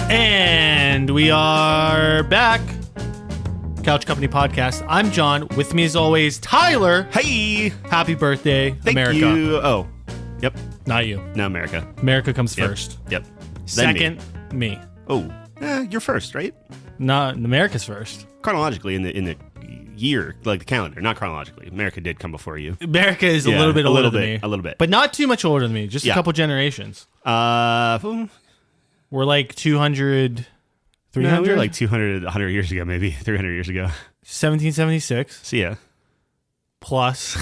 And we are back. Couch Company Podcast. I'm John. With me as always, Tyler. Hey! Happy birthday, Thank America. you. Oh, yep. Not you. No, America. America comes Yep. first. Yep. Then Second, me. Oh, you're first, right? Not America's first. Chronologically, in the year, like the calendar, not chronologically. America did come before you. America is a Yeah, little bit a older little than bit, me. a little bit. But not too much older than me. Just a Yeah. couple generations. No, We're like 200, 300? we were like 200, 100 years ago, maybe 300 years ago. 1776 So yeah. plus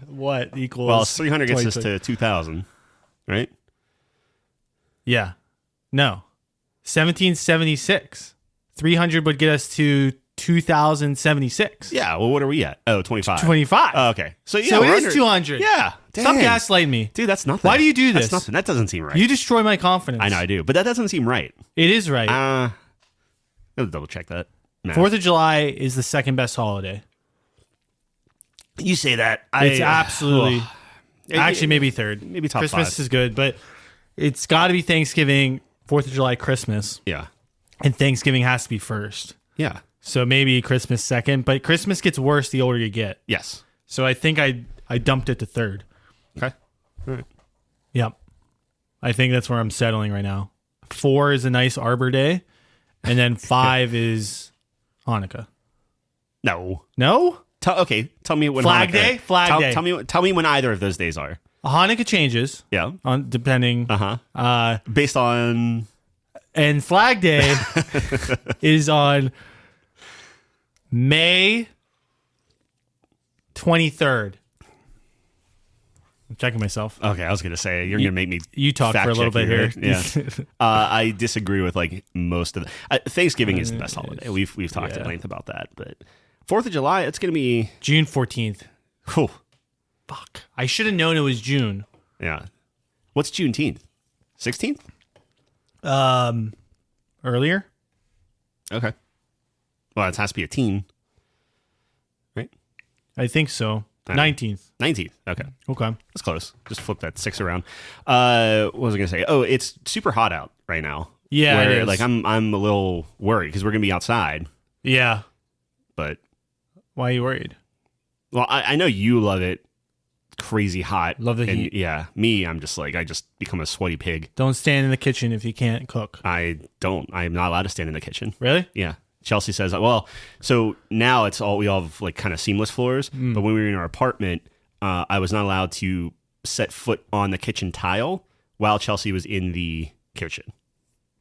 what equals... Well, 300 gets us 2020. to 2000, right? Yeah. No. 1776. 300 would get us to 2076. Yeah. Well, what are we at? Oh, 25. 25. Oh, okay. So yeah, So we're it under- is 200. Yeah. Stop Dang. gaslighting me. Dude, that's nothing. Why do you do That's this? nothing. That doesn't seem right. You destroy my confidence. I know I do, but that doesn't seem right. It is right. I'll double check that. No. 4th of July is the second best holiday. You say that. It's absolutely... It- actually, maybe third. maybe top Christmas 5. is good, but it's got to be Thanksgiving, 4th of July, Christmas. Yeah. And Thanksgiving has to be first. Yeah. So maybe Christmas second, but Christmas gets worse the older you get. Yes. So I think I dumped it to third. Okay. All right. Yep. I think that's where I'm settling right now. 4 is a nice Arbor Day, and then 5 is Hanukkah. No. No? Tell me when Flag Hanukkah- Day? Flag Day. Tell me when either of those days are. Hanukkah changes Yeah. on depending. Based on And Flag Day is on May 23rd. I'm checking myself. okay, I was gonna say you're gonna make me. You talk for a little bit here. Yeah. I disagree with like most of Thanksgiving is the best holiday. We've talked at length about that, but 4th of July, it's gonna be. June 14th. Oh, Fuck. I should have known it was June. yeah. What's Juneteenth? 16th. Earlier? Okay. Well, it has to be a teen, right? I think so. I know. 19th. 19th. Okay. Okay. That's close. Just flip that 6 around. What was I gonna say? Oh, it's super hot out right now. Yeah, Where, it is. like I'm a little worried because we're gonna be outside. Yeah. But Why are you worried? well, I know you love it crazy hot. Love the and heat. Yeah, me, I'm just like I just become a sweaty pig. Don't stand in the kitchen if you can't cook. I don't. I'm not allowed to stand in the kitchen. Really? Yeah. Chelsea says, well, so now we all have like kind of seamless floors. But when we were in our apartment, I was not allowed to set foot on the kitchen tile while Chelsea was in the kitchen.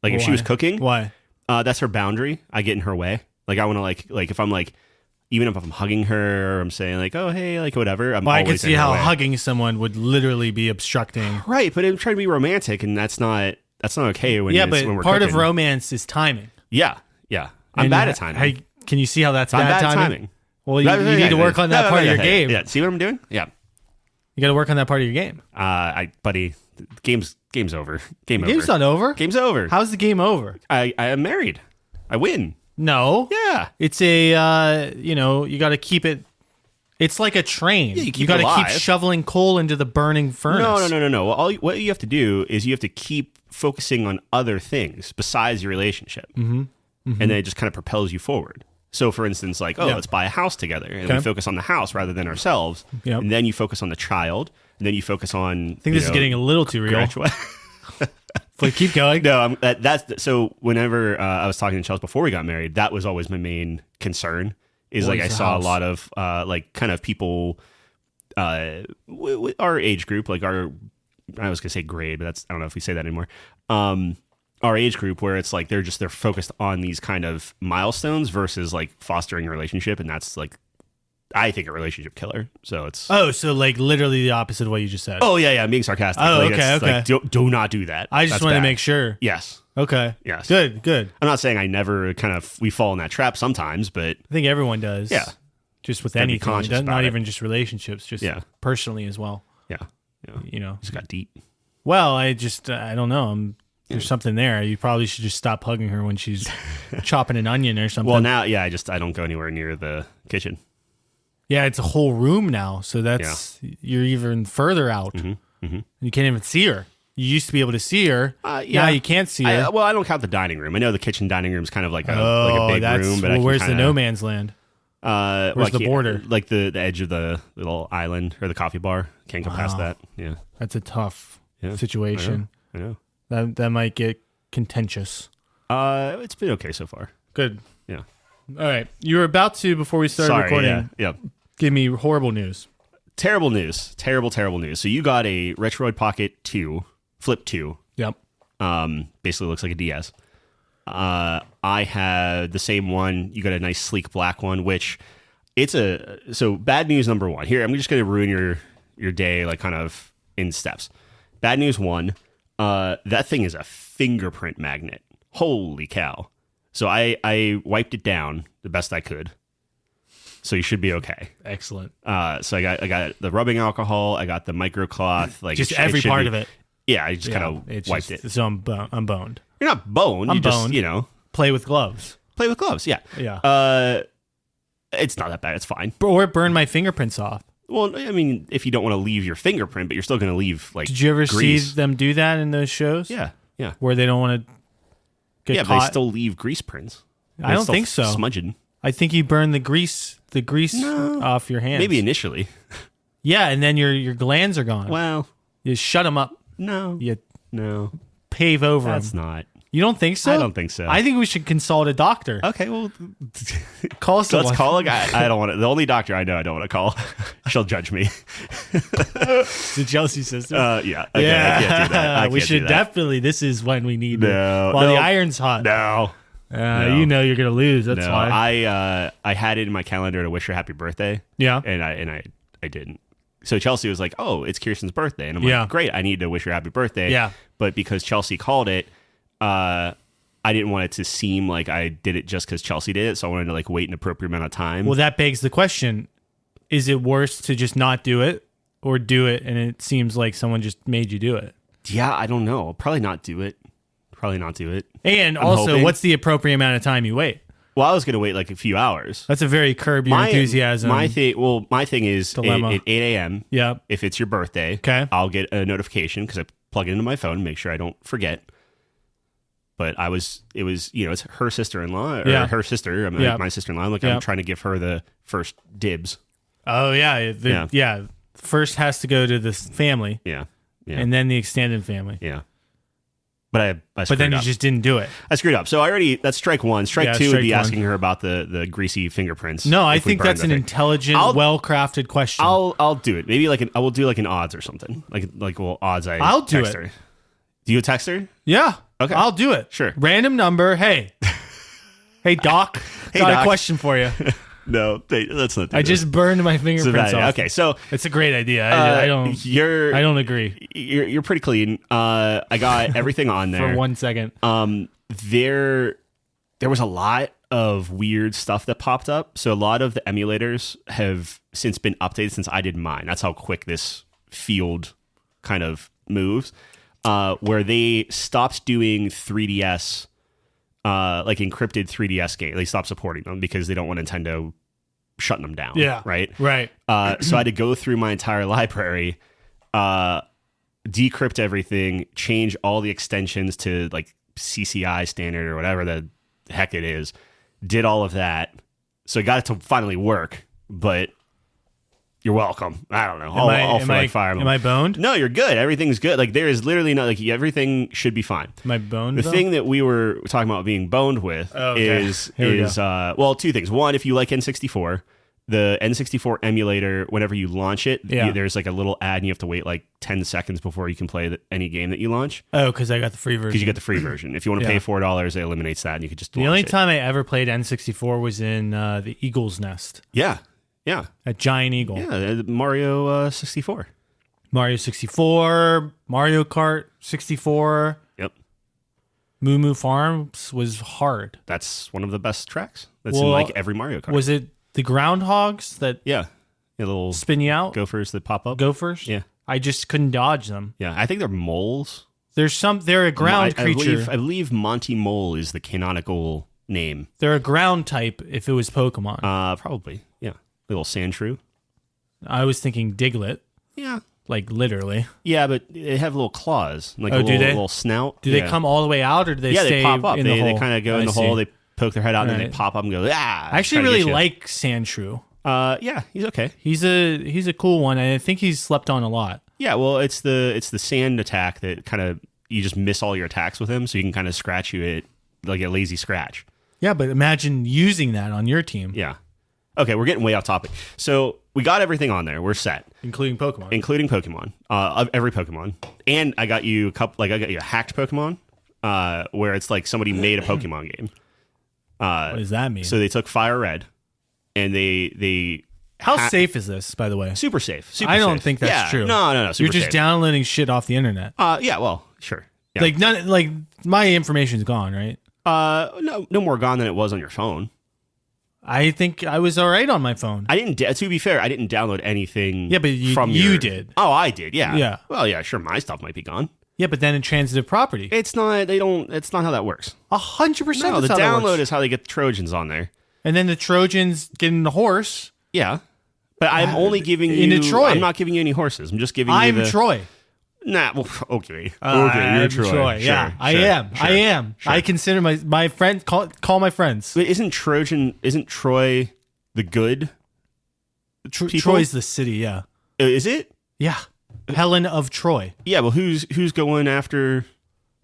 Like if she was Why? cooking, Why? that's her boundary. I get in her way. Like I want to like if I'm like, even if I'm hugging her or I'm saying like, oh, hey, like whatever. I'm Well, I always could see in her how way. hugging someone would literally be obstructing. Right, but I'm trying to be romantic, and that's not okay when Yeah, it's, but when we're part of cooking. romance is timing. Yeah. I'm And bad at timing. Hey, can you see how that's I'm bad bad at timing? timing. Well, you need to work on that part of your game. Yeah, see what I'm doing? Yeah. You got to work on that part of your game. Buddy, the game's over. Game over. Game's not over. Game's over. How's the game over? I am married. I win. No. Yeah. It's a, you got to keep it. It's like a train. Yeah, you keep you got it to keep alive. shoveling coal into the burning furnace. No. Well, what you have to do is you have to keep focusing on other things besides your relationship. Mm-hmm. And then it just kind of propels you forward. So, for instance, like, Yeah. let's buy a house together. And Okay. we focus on the house rather than ourselves. Yep. And then you focus on the child. And then you focus on. I think this is getting a little too real. But keep going. No, that's so. Whenever I was talking to Chelsea before we got married, that was always my main concern. Is What like is I the saw house? a lot of like kind of people, our age group, like I was gonna say grade, but that's I don't know if we say that anymore. Our age group where it's like they're focused on these kind of milestones versus like fostering a relationship, and that's like I think a relationship killer. So it's Oh, so like literally the opposite of what you just said. oh yeah, I'm being sarcastic. Oh, Like, okay, it's okay. like, do not do that. I just That's wanted to bad. make sure. Yes. Okay. Yes. Good. I'm not saying I never we fall in that trap sometimes, but I think everyone does. Yeah. Just with Gotta be anything. conscious about Not it. even just relationships, just Yeah. personally as well. yeah, Just got deep. Well, I don't know. There's something there. You probably should just stop hugging her when she's chopping an onion or something. Well, now, yeah, I don't go anywhere near the kitchen. Yeah, it's a whole room now, so that's you're even further out. You can't even see her. You used to be able to see her. Yeah. Now you can't see her. I don't count the dining room. I know the kitchen dining room is kind of like a big room, but where's the no man's land? Where's the border? Like the edge of the little island or the coffee bar. Can't go past that. Yeah. That's a tough situation. I know. That might get contentious. It's been okay so far. Good. Yeah. All right. You were about to, before we started recording, Yeah. give me horrible news. Terrible news. Terrible news. So you got a Retroid Pocket 2, Flip 2. Yep. Basically looks like a DS. I had the same one. You got a nice sleek black one, which so bad news number one. Here, I'm just going to ruin your day, like kind of in steps. Bad news one, that thing is a fingerprint magnet. Holy cow. So I wiped it down the best I could. So you should be okay. Excellent. So I got the rubbing alcohol. I got the microcloth. Like just every part of it. Yeah, I just kind of wiped it. So I'm boned. You're not boned. I'm boned. Just, play with gloves. Play with gloves. Yeah. Yeah. It's not that bad. It's fine. Or burn my fingerprints off. Well, I mean, if you don't want to leave your fingerprint, but you're still going to leave like. Did you ever grease. see them do that in those shows? Yeah. Where they don't want to get caught. But they still leave grease prints. I don't think so. Smudging. I think you burn the grease off your hands. Maybe initially. Yeah, and then your glands are gone. Well, you shut them up. No. You No. pave over That's them. not. You don't think so? I don't think so. I think we should consult a doctor. Okay, well, Call someone. let's call a guy. I don't want to. The only doctor I know I don't want to call. She'll judge me. The Chelsea sister. Yeah. Okay, I can't do that. We should definitely. This is when we need No, it. While no. the iron's hot. No. You know you're gonna lose. That's No. why. I had it in my calendar to wish her happy birthday. Yeah. And I didn't. So Chelsea was like, "Oh, it's Kirsten's birthday," and I'm like, "Great, I need to wish her happy birthday." Yeah. But because Chelsea called it, I didn't want it to seem like I did it just because Chelsea did it. So I wanted to like wait an appropriate amount of time. Well, that begs the question: is it worse to just not do it, or do it and it seems like someone just made you do it? Yeah, I don't know. Probably not do it. And I'm also, hoping. what's the appropriate amount of time you wait? Well, I was going to wait like a few hours. That's a very curb your enthusiasm. My thing is dilemma. at 8 a.m. Yeah. If it's your birthday, Okay. I'll get a notification because I plug it into my phone, make sure I don't forget. But it's her sister-in-law or Yeah. her sister, my sister-in-law. Like Yeah. I'm trying to give her the first dibs. Oh yeah. First has to go to the family, Yeah. and then the extended family. Yeah. But I But screwed then you up. just didn't do it. I screwed up. So that's strike one. Strike two would strike be one. asking her about the greasy fingerprints. No, I if we think burned that's the an thing. intelligent, well-crafted question. I'll do it. Maybe I will do like an odds or something. Odds. I'll do text it. her. Do you text her? Yeah. Okay. I'll do it. Sure. Random number. Hey. Hey, Doc. Got Doc. a question for you. No, let's not. Do I this. just burned my It's a fingerprints bad idea. off. Okay, so It's a great idea. I don't agree You're pretty clean. I got everything on there. for 1 second. There was a lot of weird stuff that popped up. So a lot of the emulators have since been updated since I did mine. That's how quick this field kind of moves. Where they stopped doing 3DS, like encrypted 3DS games. They stopped supporting them because they don't want Nintendo shutting them down. Yeah. Right. Right. So I had to go through my entire library, decrypt everything, change all the extensions to like CCI standard or whatever the heck it is. Did all of that. So I got it to finally work, but you're welcome. I don't know. I'll feel like Fire Emblem. Am I boned? No, you're good. Everything's good. Like there is literally no like everything should be fine. Am I boned? The though? thing that we were talking about being boned with is Here we well, two things. One, if you like N64, the N64 emulator, whenever you launch it, there's like a little ad and you have to wait like 10 seconds before you can play any game that you launch. Oh, because I got the free version. Because you get the free version. If you want to pay $4, it eliminates that and you could just The only time I ever played N64 was in the Eagle's Nest. Yeah. At Giant Eagle. Yeah, Mario 64. Mario 64, Mario Kart 64. Yep. Moo Moo Farms was hard. That's one of the best tracks. That's in like every Mario Kart. Was it the groundhogs that Yeah. Little spin you out? gophers that pop up. Gophers? Yeah. I just couldn't dodge them. Yeah, I think they're moles. They're a ground creature. I believe Monty Mole is the canonical name. They're a ground type if it was Pokemon. Probably. Yeah. Little Sandshrew. I was thinking Diglett. Yeah. like literally. Yeah, but they have little claws, like Oh, a do they? little snout. Do they come all the way out, or do they Yeah, stay they pop up. in the hole? They kind of go in the I see. hole. They poke their head out, and then Right. they pop up and go. Ah! I actually try to really get you. like Sandshrew. Yeah, he's okay. He's a cool one. I think he's slept on a lot. Yeah, well, it's the sand attack that kind of you just miss all your attacks with him, so you can kind of scratch you at like a lazy scratch. Yeah, but imagine using that on your team, Yeah. Okay, we're getting way off topic. So we got everything on there. We're set, including Pokemon. including Pokemon. Of every Pokemon, and I got you a couple. Like I got you a hacked Pokemon, where it's like somebody made a Pokemon game. What does that mean? So they took Fire Red, and they How safe is this, by the way? super safe. Super I don't safe. think that's Yeah. true. No. Super You're just safe. downloading shit off the internet. Yeah. Well, sure. Yeah. Like none. Like my information's gone, right? No more gone than it was on your phone. I think I was all right on my phone. I didn't. To be fair, I didn't download anything. Yeah, but you- from you your- did. Oh, I did. Yeah. Yeah. Well, yeah. Sure, my stuff might be gone. Yeah, but then in transitive property, It's not. They don't. It's not how that works. 100%. No, the that's how that download works. is how they get the Trojans on there. And then the Trojans get in the horse. Yeah. But I'm only giving you. into Troy. I'm not giving you any horses. I'm just giving you I'm the. Troy. Nah. Well, okay. I'm You're Troy. Yeah, Sure, I sure, am. sure, I am. sure. I consider my friend. Call my friends. But isn't Troy the good? people? Troy's the city. Yeah. Is it? Yeah. Helen of Troy. Yeah. Well, who's going after?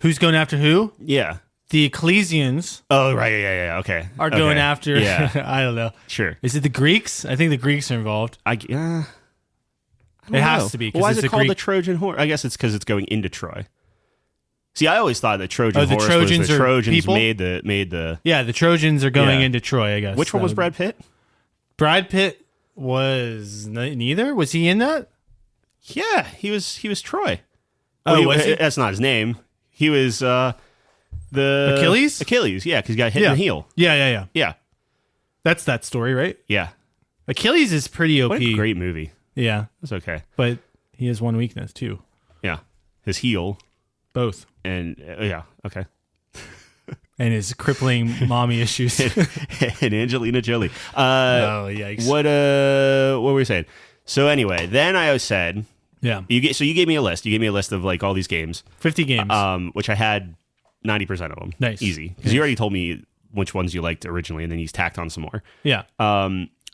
Who's going after who? Yeah. The Ecclesians Oh, right. Yeah. Okay. are going Okay. after. Yeah. I don't know. Sure. Is it the Greeks? I think the Greeks are involved. I don't It has know. to be, 'cause Why is it's it a called Greek- the Trojan horse? I guess it's because it's going into Troy. See, I always thought that Trojan Oh, the horse Trojans was the are Trojans people? made the. Yeah, the Trojans are going Yeah. into Troy. I guess. Which one That was would- Brad Pitt? Brad Pitt was neither. Was he in that? Yeah, he was Troy. Oh, Well, was he? That's not his name. He was the Achilles? Achilles, yeah, because he got hit in the heel. Yeah. Yeah, That's that story, right? yeah. Achilles is pretty OP. What a great movie. Yeah, That's okay. but he has one weakness too. Yeah, his heel Both. and yeah, okay. And his crippling mommy issues. And Angelina Jolie. Oh, yikes. What were we saying? So anyway, then I said Yeah. you gave me a list. You gave me a list of like all these games, 50 games. which I had 90% of them. Nice. Easy, because you already told me which ones you liked originally, and then you tacked on some more. yeah.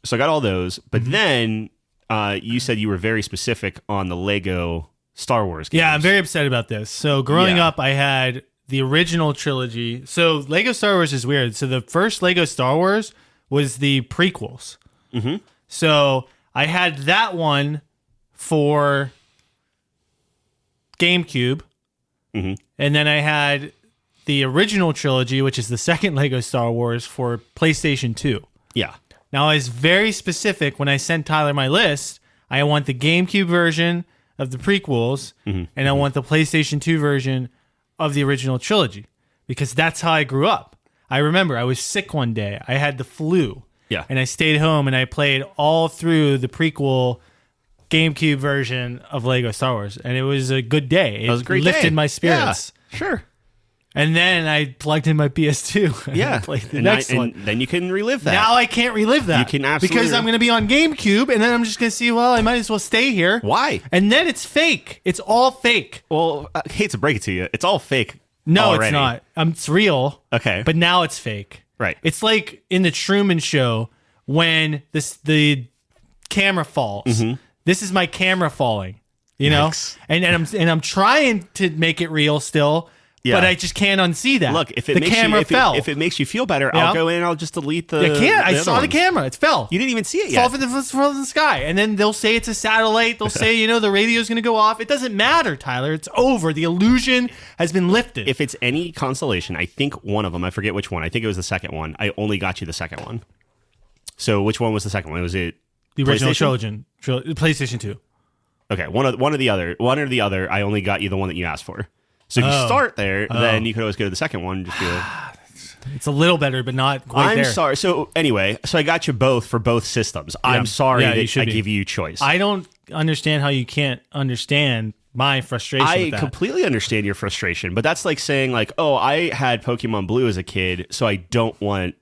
So I got all those, but Mm-hmm. then you said you were very specific on the Lego Star Wars games. Yeah, I'm very upset about this. So growing Yeah. up, I had the original trilogy. So Lego Star Wars is weird. So the first Lego Star Wars was the prequels. Mm-hmm. So I had that one for GameCube. Mhm. And then I had the original trilogy, which is the second Lego Star Wars, for PlayStation 2. Yeah. Now, I was very specific when I sent Tyler my list. I want the GameCube version of the prequels, and I want the PlayStation 2 version of the original trilogy, because that's how I grew up. I remember I was sick one day. I had the flu. Yeah. And I stayed home and I played all through the prequel GameCube version of Lego Star Wars. And it was a good day. It That was a great lifted day. my spirits. Yeah, sure. And then I plugged in my PS2. and Yeah. played the and next and one. then you can relive that. Now I can't relive that. You can absolutely because I'm going to be on GameCube, and then I'm just going to see. Well, I might as well stay here. Why? And then it's fake. It's all fake. Well, I hate to break it to you. It's all fake. No, already. it's not. It's real. Okay. But now it's fake. Right. It's like in the Truman Show when the camera falls. This is my camera falling. You know, Yikes. and I'm trying to make it real still. Yeah. But I just can't unsee that. Look, if it the makes camera you, fell. if it makes you feel better, Yeah. I'll go in and I'll just delete the. I can't. I the other saw the ones. camera. It fell. You didn't even see it Fall yet. from the sky, and then they'll say it's a satellite. They'll say, the radio's going to go off. It doesn't matter, Tyler. It's over. The illusion has been lifted. If it's any consolation, I think one of them. I forget which one. I think it was the second one. I only got you the second one. So which one was the second one? Was it the original PlayStation? PlayStation 2. Okay, one or the other. I only got you the one that you asked for. So if you Oh. start there, then you could always go to the second one. And just be like, It's a little better, but not quite I'm there. sorry. So anyway, I got you both for both systems. I'm sorry Yeah, you that should I be. give you choice. I don't understand how you can't understand my frustration I with that. completely understand your frustration, but that's like saying like, oh, I had Pokemon Blue as a kid, so I don't want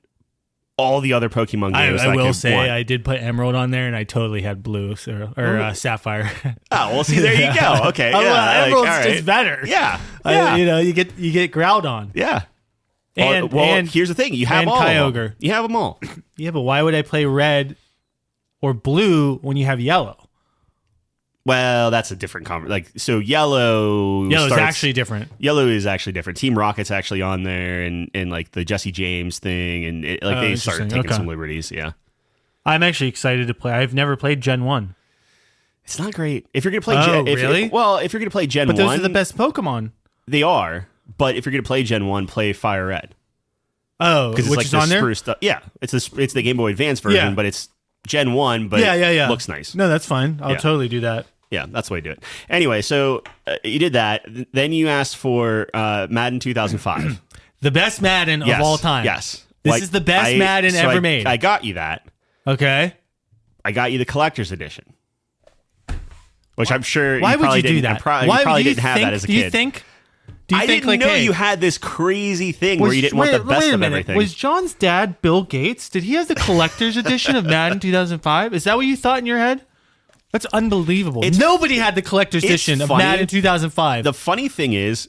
all the other Pokemon games. I will can say want. I did put Emerald on there, and I totally had Blue or Sapphire. Oh, well, see, there you go. Okay, yeah, Emerald's all right. just better. Yeah, yeah, You get Groudon. yeah. And Here's the thing: you have and all of Kyogre. them. You have them all. Yeah, but why would I play Red or Blue when you have Yellow? Well, that's a different conversation. Like, so Yellow's actually different. Yellow is actually different. Team Rocket's actually on there, and like the Jesse James thing, and they started interesting. taking some liberties. Yeah, I'm actually excited to play. I've never played Gen 1. it's not great. If you're gonna play, really? if you're gonna play Gen But 1, those are the best Pokemon. they are. But if you're gonna play Gen 1, play Fire Red Oh, because it's which like is the on there? spruced up. Yeah, it's the Game Boy Advance version, Yeah. but it's Gen 1, but Yeah. it looks nice. No, that's fine. I'll Yeah. totally do that. Yeah, that's the way to do it. Anyway, so you did that. Then you asked for Madden 2005. The best Madden Yes, of all time. Yes. This is the best Madden ever made. I got you that. Okay. I got you the collector's edition. Which I'm sure Why you would probably you do didn't, that? you probably didn't have that as a do kid. you think? Do you I think didn't like, know hey, you had this crazy thing where you didn't want the best wait a of minute. everything. Was John's dad Bill Gates? Did he have the collector's edition of Madden 2005? Is that what you thought in your head? That's unbelievable. Nobody had the collector's edition of funny. Madden 2005. The funny thing is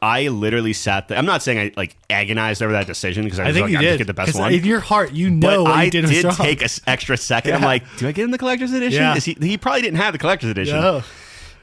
I literally sat there. I'm not saying I like agonized over that decision because I was think like, you I'm did. just get the best 'Cause one. in your heart, you know But what I you did was wrong. take an extra second. I'm Yeah. like, do I get him the collector's edition? Yeah. He probably didn't have the collector's edition. No.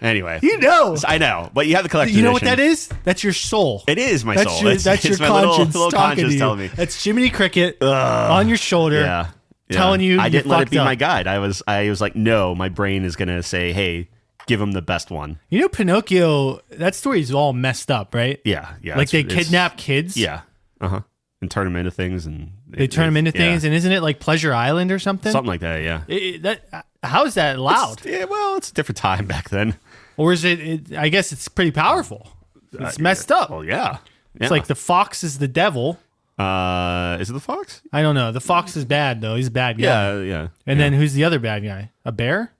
Anyway, You know. I know, but you have the collector's You know edition. what that is? That's your soul. It is my That's soul. your, It's that's your my conscience little talking conscience to you. telling me. That's Jiminy Cricket on your shoulder. Yeah. Telling you I you didn't let it fucked be up. my guide. I was like, no, my brain is gonna say, hey, give him the best one. You know, Pinocchio, that story is all messed up, right? Yeah, yeah. Like they it's- kidnap kids. Yeah. And turn them into things, and They turn them into yeah. things. And isn't it like Pleasure Island or something? Something like that. Yeah. How is that allowed? Yeah. Well, it's a different time back then. Or is it, I guess it's pretty powerful. It's messed up. Well, yeah. It's like the fox is the devil. Is it the fox? I don't know. The fox is bad, though. He's a bad guy. Yeah, yeah. And then who's the other bad guy? A bear?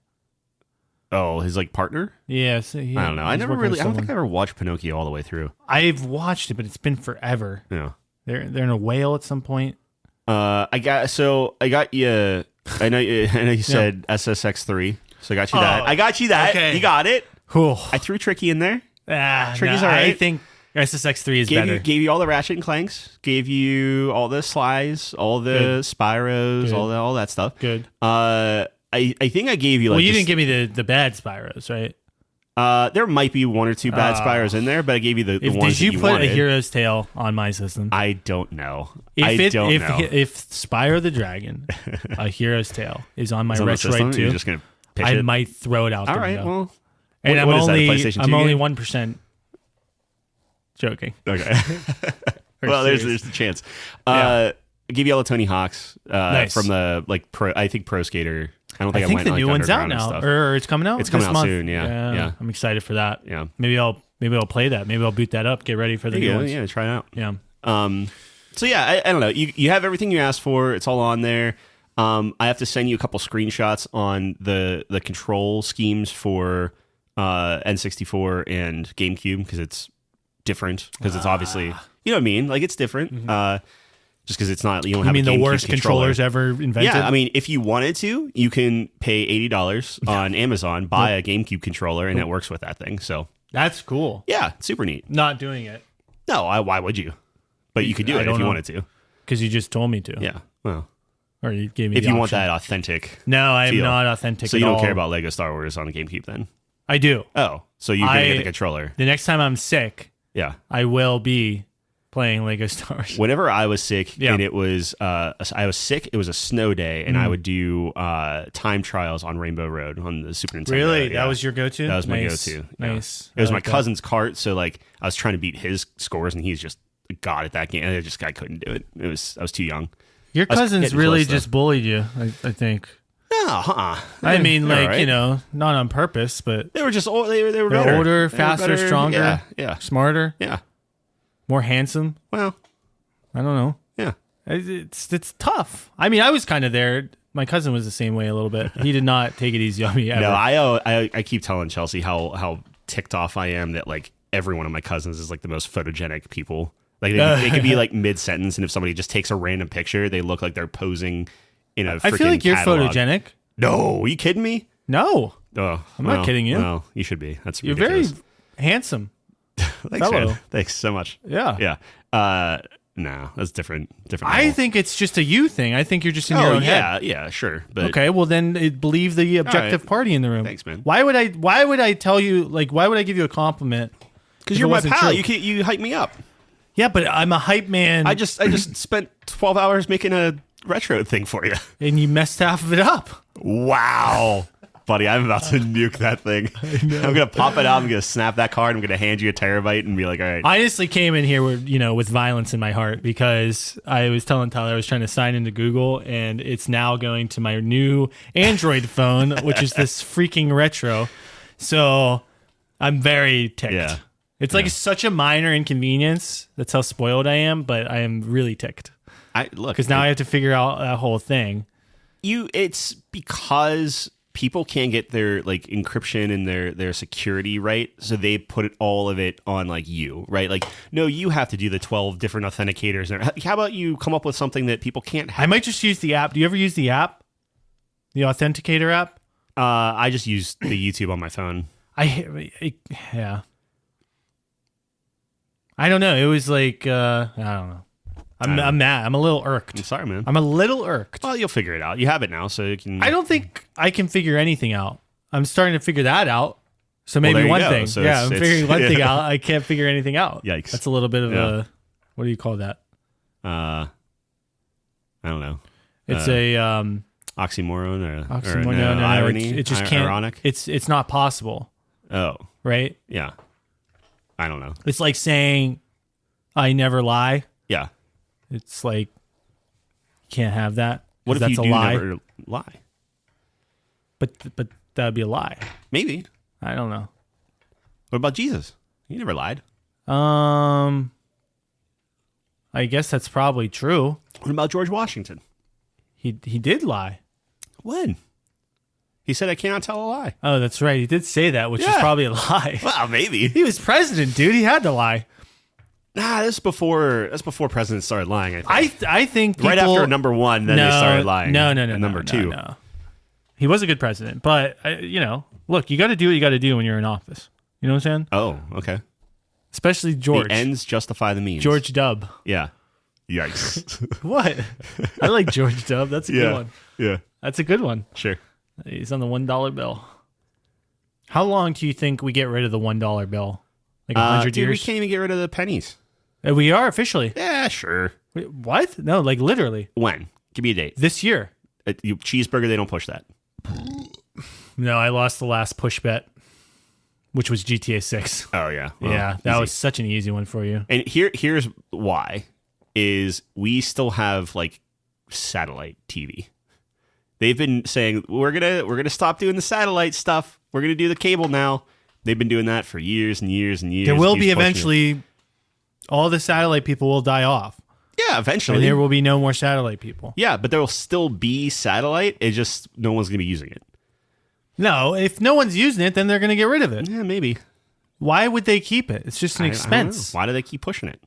Oh, his like partner? Yeah. So I don't know. I he's never working really. with I don't think I someone. ever watched Pinocchio all the way through. I've watched it, but it's been forever. Yeah. They're in a whale at some point. I got you. I know you said SSX3, so I got you that. Oh, I got you that. okay. You got it. Whew. I threw Tricky in there. Tricky's No, all I right. think SSX3 is better. Gave you all the Ratchet and Clanks. Gave you all the Slies, all the Good. Spyros, Good. all that stuff. Good. I think I gave you like. Well, you just- didn't give me the bad Spyros, right? there might be one or two bad Spyros in there, but I gave you the ones Did you that you put wanted. a Hero's Tale on my system? I don't know. If know. if Spyro the Dragon, a Hero's Tale, is on my It's on the Retroid system? 2, You're just gonna pitch I it? might throw it out All the right. window. Well, And what is that, a PlayStation 2 only game? 1% joking. Okay. Well, there's the chance. I give you all the Tony Hawks Nice. from the pro. I think Pro Skater. I don't I think think went the like, new one's out underground and now, stuff. or it's coming out. It's coming this out month. soon, yeah. I'm excited for that. Yeah. Maybe I'll play that. Maybe I'll boot that up. Get ready for the new Yeah, ones. yeah. Try it out. Yeah. So yeah, I don't know. You have everything you asked for. It's all on there. I have to send you a couple screenshots on the control schemes for N64 and GameCube because it's different. Because it's obviously, you know what I mean. Like it's different. Just because it's not. You don't You have mean a the GameCube worst controller. controllers ever invented? Yeah, I mean, if you wanted to, you can pay $80 on Amazon, buy a GameCube controller, and it works with that thing. So That's cool. yeah, it's super neat. Not doing it No, why would you? But you could do I it don't if you know. wanted to. because you just told me to. Yeah. Well, Or you gave me if the you want option. that authentic. No, I'm feel. not authentic. So you at don't all. care about Lego Star Wars on the GameCube then? I do. Oh, so you're gonna get I- the controller? The next time I'm sick, Yeah. I will be playing Lego Star Wars. Whenever I was sick, Yeah. and it was I was sick. It was a snow day, and I would do time trials on Rainbow Road on the Super Nintendo. Really? Yeah. That was your go-to? That was my Nice. go-to. Yeah. Nice. It was I my like that. cousin's cart, so like I was trying to beat his scores, and he's just a god at that game. And I couldn't do it. I was too young. Your was cousins getting really close, though. just bullied you, I think. No, I mean, They're like, all right. you know, not on purpose, but They were just old. They were they're better. older, They were faster, better. stronger, Yeah. smarter, Yeah. more handsome. Well, I don't know. yeah. It's tough. I mean, I was kind of there. My cousin was the same way a little bit. He did not take it easy on me ever. No, I keep telling Chelsea how ticked off I am that like every one of my cousins is like the most photogenic people. Like it could be like mid sentence, and if somebody just takes a random picture, they look like they're posing in a. I feel like you're catalog. photogenic. No, are you kidding me? No, Oh, I'm not kidding you. Well, you should be. That's you're ridiculous. very handsome. Thanks, fellow. man. Thanks so much. Yeah. Yeah. No, that's different. I level. think it's just a you thing. I think you're just in your own head. yeah, sure. But Okay, well then believe the objective party in the room. Thanks, man. Why would I tell you, like, why would I give you a compliment? because if you're it my wasn't pal, true? you hype me up. Yeah, but I'm a hype man. I just spent 12 hours making a retro thing for you. and you messed half of it up. Wow. Buddy, I'm about to nuke that thing. I'm going to pop it out. I'm going to snap that card. I'm going to hand you a terabyte and be like, all right. I honestly came in here with violence in my heart because I was telling Tyler I was trying to sign into Google and it's now going to my new Android phone, which is this freaking retro. So I'm very ticked. Yeah. It's like such a minor inconvenience. That's how spoiled I am, but I am really ticked Look, because now I have to figure out that whole thing. it's because people can't get their like encryption and their security right, so they put all of it on like you, right? Like, no, you have to do the 12 different authenticators. How about you come up with something that people can't have? I might just use the app. Do you ever use the app? The Authenticator app? I just use the YouTube on my phone. Yeah. I don't know. It was like I don't know. I'm mad. I'm a little irked. I'm sorry, man. I'm a little irked. Well, you'll figure it out. You have it now, so you can. I don't think I can figure anything out. I'm starting to figure that out. So maybe there you one go. thing. So yeah, I'm it's- figuring one yeah. thing out. I can't figure anything out. Yikes. That's a little bit of a, what do you call that? I don't know. It's a Oxymoron or oxymoron. no, No, irony. it just can't. Ironic. It's not possible, Oh, right? yeah. I don't know. It's like saying I never lie. Yeah. It's like you can't have that. What 'cause if that's you a do lie? never lie? But that would be a lie. Maybe. I don't know. What about Jesus? He never lied. I guess that's probably true. What about George Washington? He did lie. When? He said, I cannot tell a lie. Oh, that's right. He did say that, which is Yeah. probably a lie. Well, maybe. He was president, dude. He had to lie. Nah, that's before presidents started lying, I think. I think people, Right after number one, then they started lying. No. And number two. No. He was a good president, but look, you got to do what you got to do when you're in office. You know what I'm saying? Oh, okay. Especially George. The ends justify the means. George W. Yeah. Yikes. What? I like George W. That's a good one. Yeah. That's a good one. Sure. He's on the $1 bill. How long do you think we get rid of the $1 bill? Like 100 dude, we years? can't even get rid of the pennies. We are officially. Yeah, sure. Wait, what? No, like literally When? Give me a date. this year. Cheeseburger, they don't push that. No, I lost the last push bet, which was GTA 6. Oh, yeah. Well, Yeah, that easy. was such an easy one for you. And here's why is we still have like satellite TV. They've been saying we're gonna stop doing the satellite stuff. We're gonna do the cable now. They've been doing that for years and years and years. There will Keeps be pushing it. eventually, all the satellite people will die off. Yeah, eventually. And there will be no more satellite people. Yeah, but there will still be satellite. It's just no one's gonna be using it. No, if no one's using it, then they're going to get rid of it. Yeah, maybe. Why would they keep it? It's just an I don't expense. know. Why do they keep pushing it?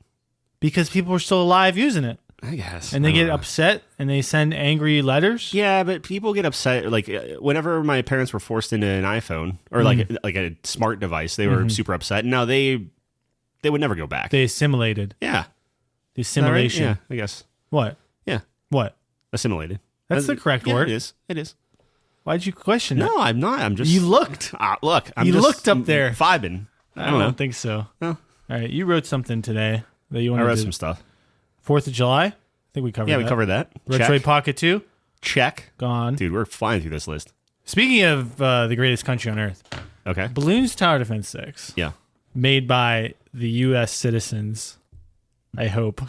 Because people are still alive using it. I guess. And they I don't get know. upset and they send angry letters. Yeah, but people get upset. Like whenever my parents were forced into an iPhone or like a smart device, they were super upset. And now they would never go back. They assimilated. Yeah. The Is that right? assimilation. Yeah, I guess. What? Yeah, What? assimilated. That's the correct Yeah, word. It is. It is. Why'd you question that? No, I'm not. I'm just. You looked. Look. I'm You just looked up there. vibing. I don't know. think so. No. All right, you wrote something today that you I wanted wrote to some stuff. 4th of July? I think we covered Yeah, that. we covered that. Retroid Check. Pocket 2? Check. Gone. Dude, we're flying through this list. Speaking of the greatest country on earth, Okay. Balloons Tower Defense 6, Yeah. made by the U.S. citizens, I hope.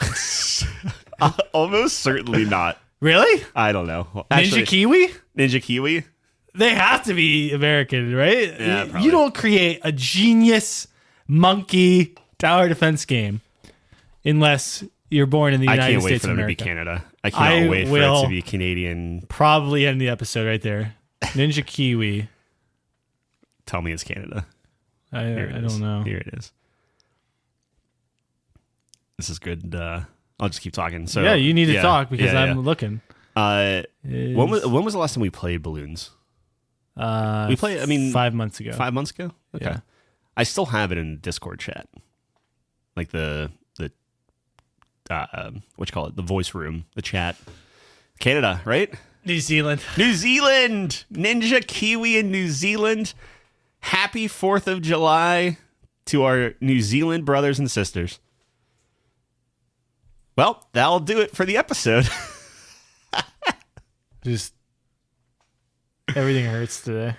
Almost certainly not. Really? I don't know. Ninja Kiwi? Ninja Kiwi? They have to be American, right? Yeah, probably. You don't create a genius monkey tower defense game unless you're born in the I United can't wait States for of them America. to be Canada. I cannot wait for it will- to be Canadian. Probably end the episode right there. Ninja Kiwi. Tell me it's Canada. I Here it is. don't know. Here it is. This is good. I'll just keep talking. So Yeah, you need to talk because yeah, I'm looking. When was the last time we played Balloons? We played. I mean, 5 months ago. 5 months ago. Okay. Yeah. I still have it in Discord chat, like the what you call it, the voice room, the chat. Canada, right? New Zealand. New Zealand, Ninja Kiwi in New Zealand. Happy 4th of July to our New Zealand brothers and sisters. Well, that'll do it for the episode. Just everything hurts today.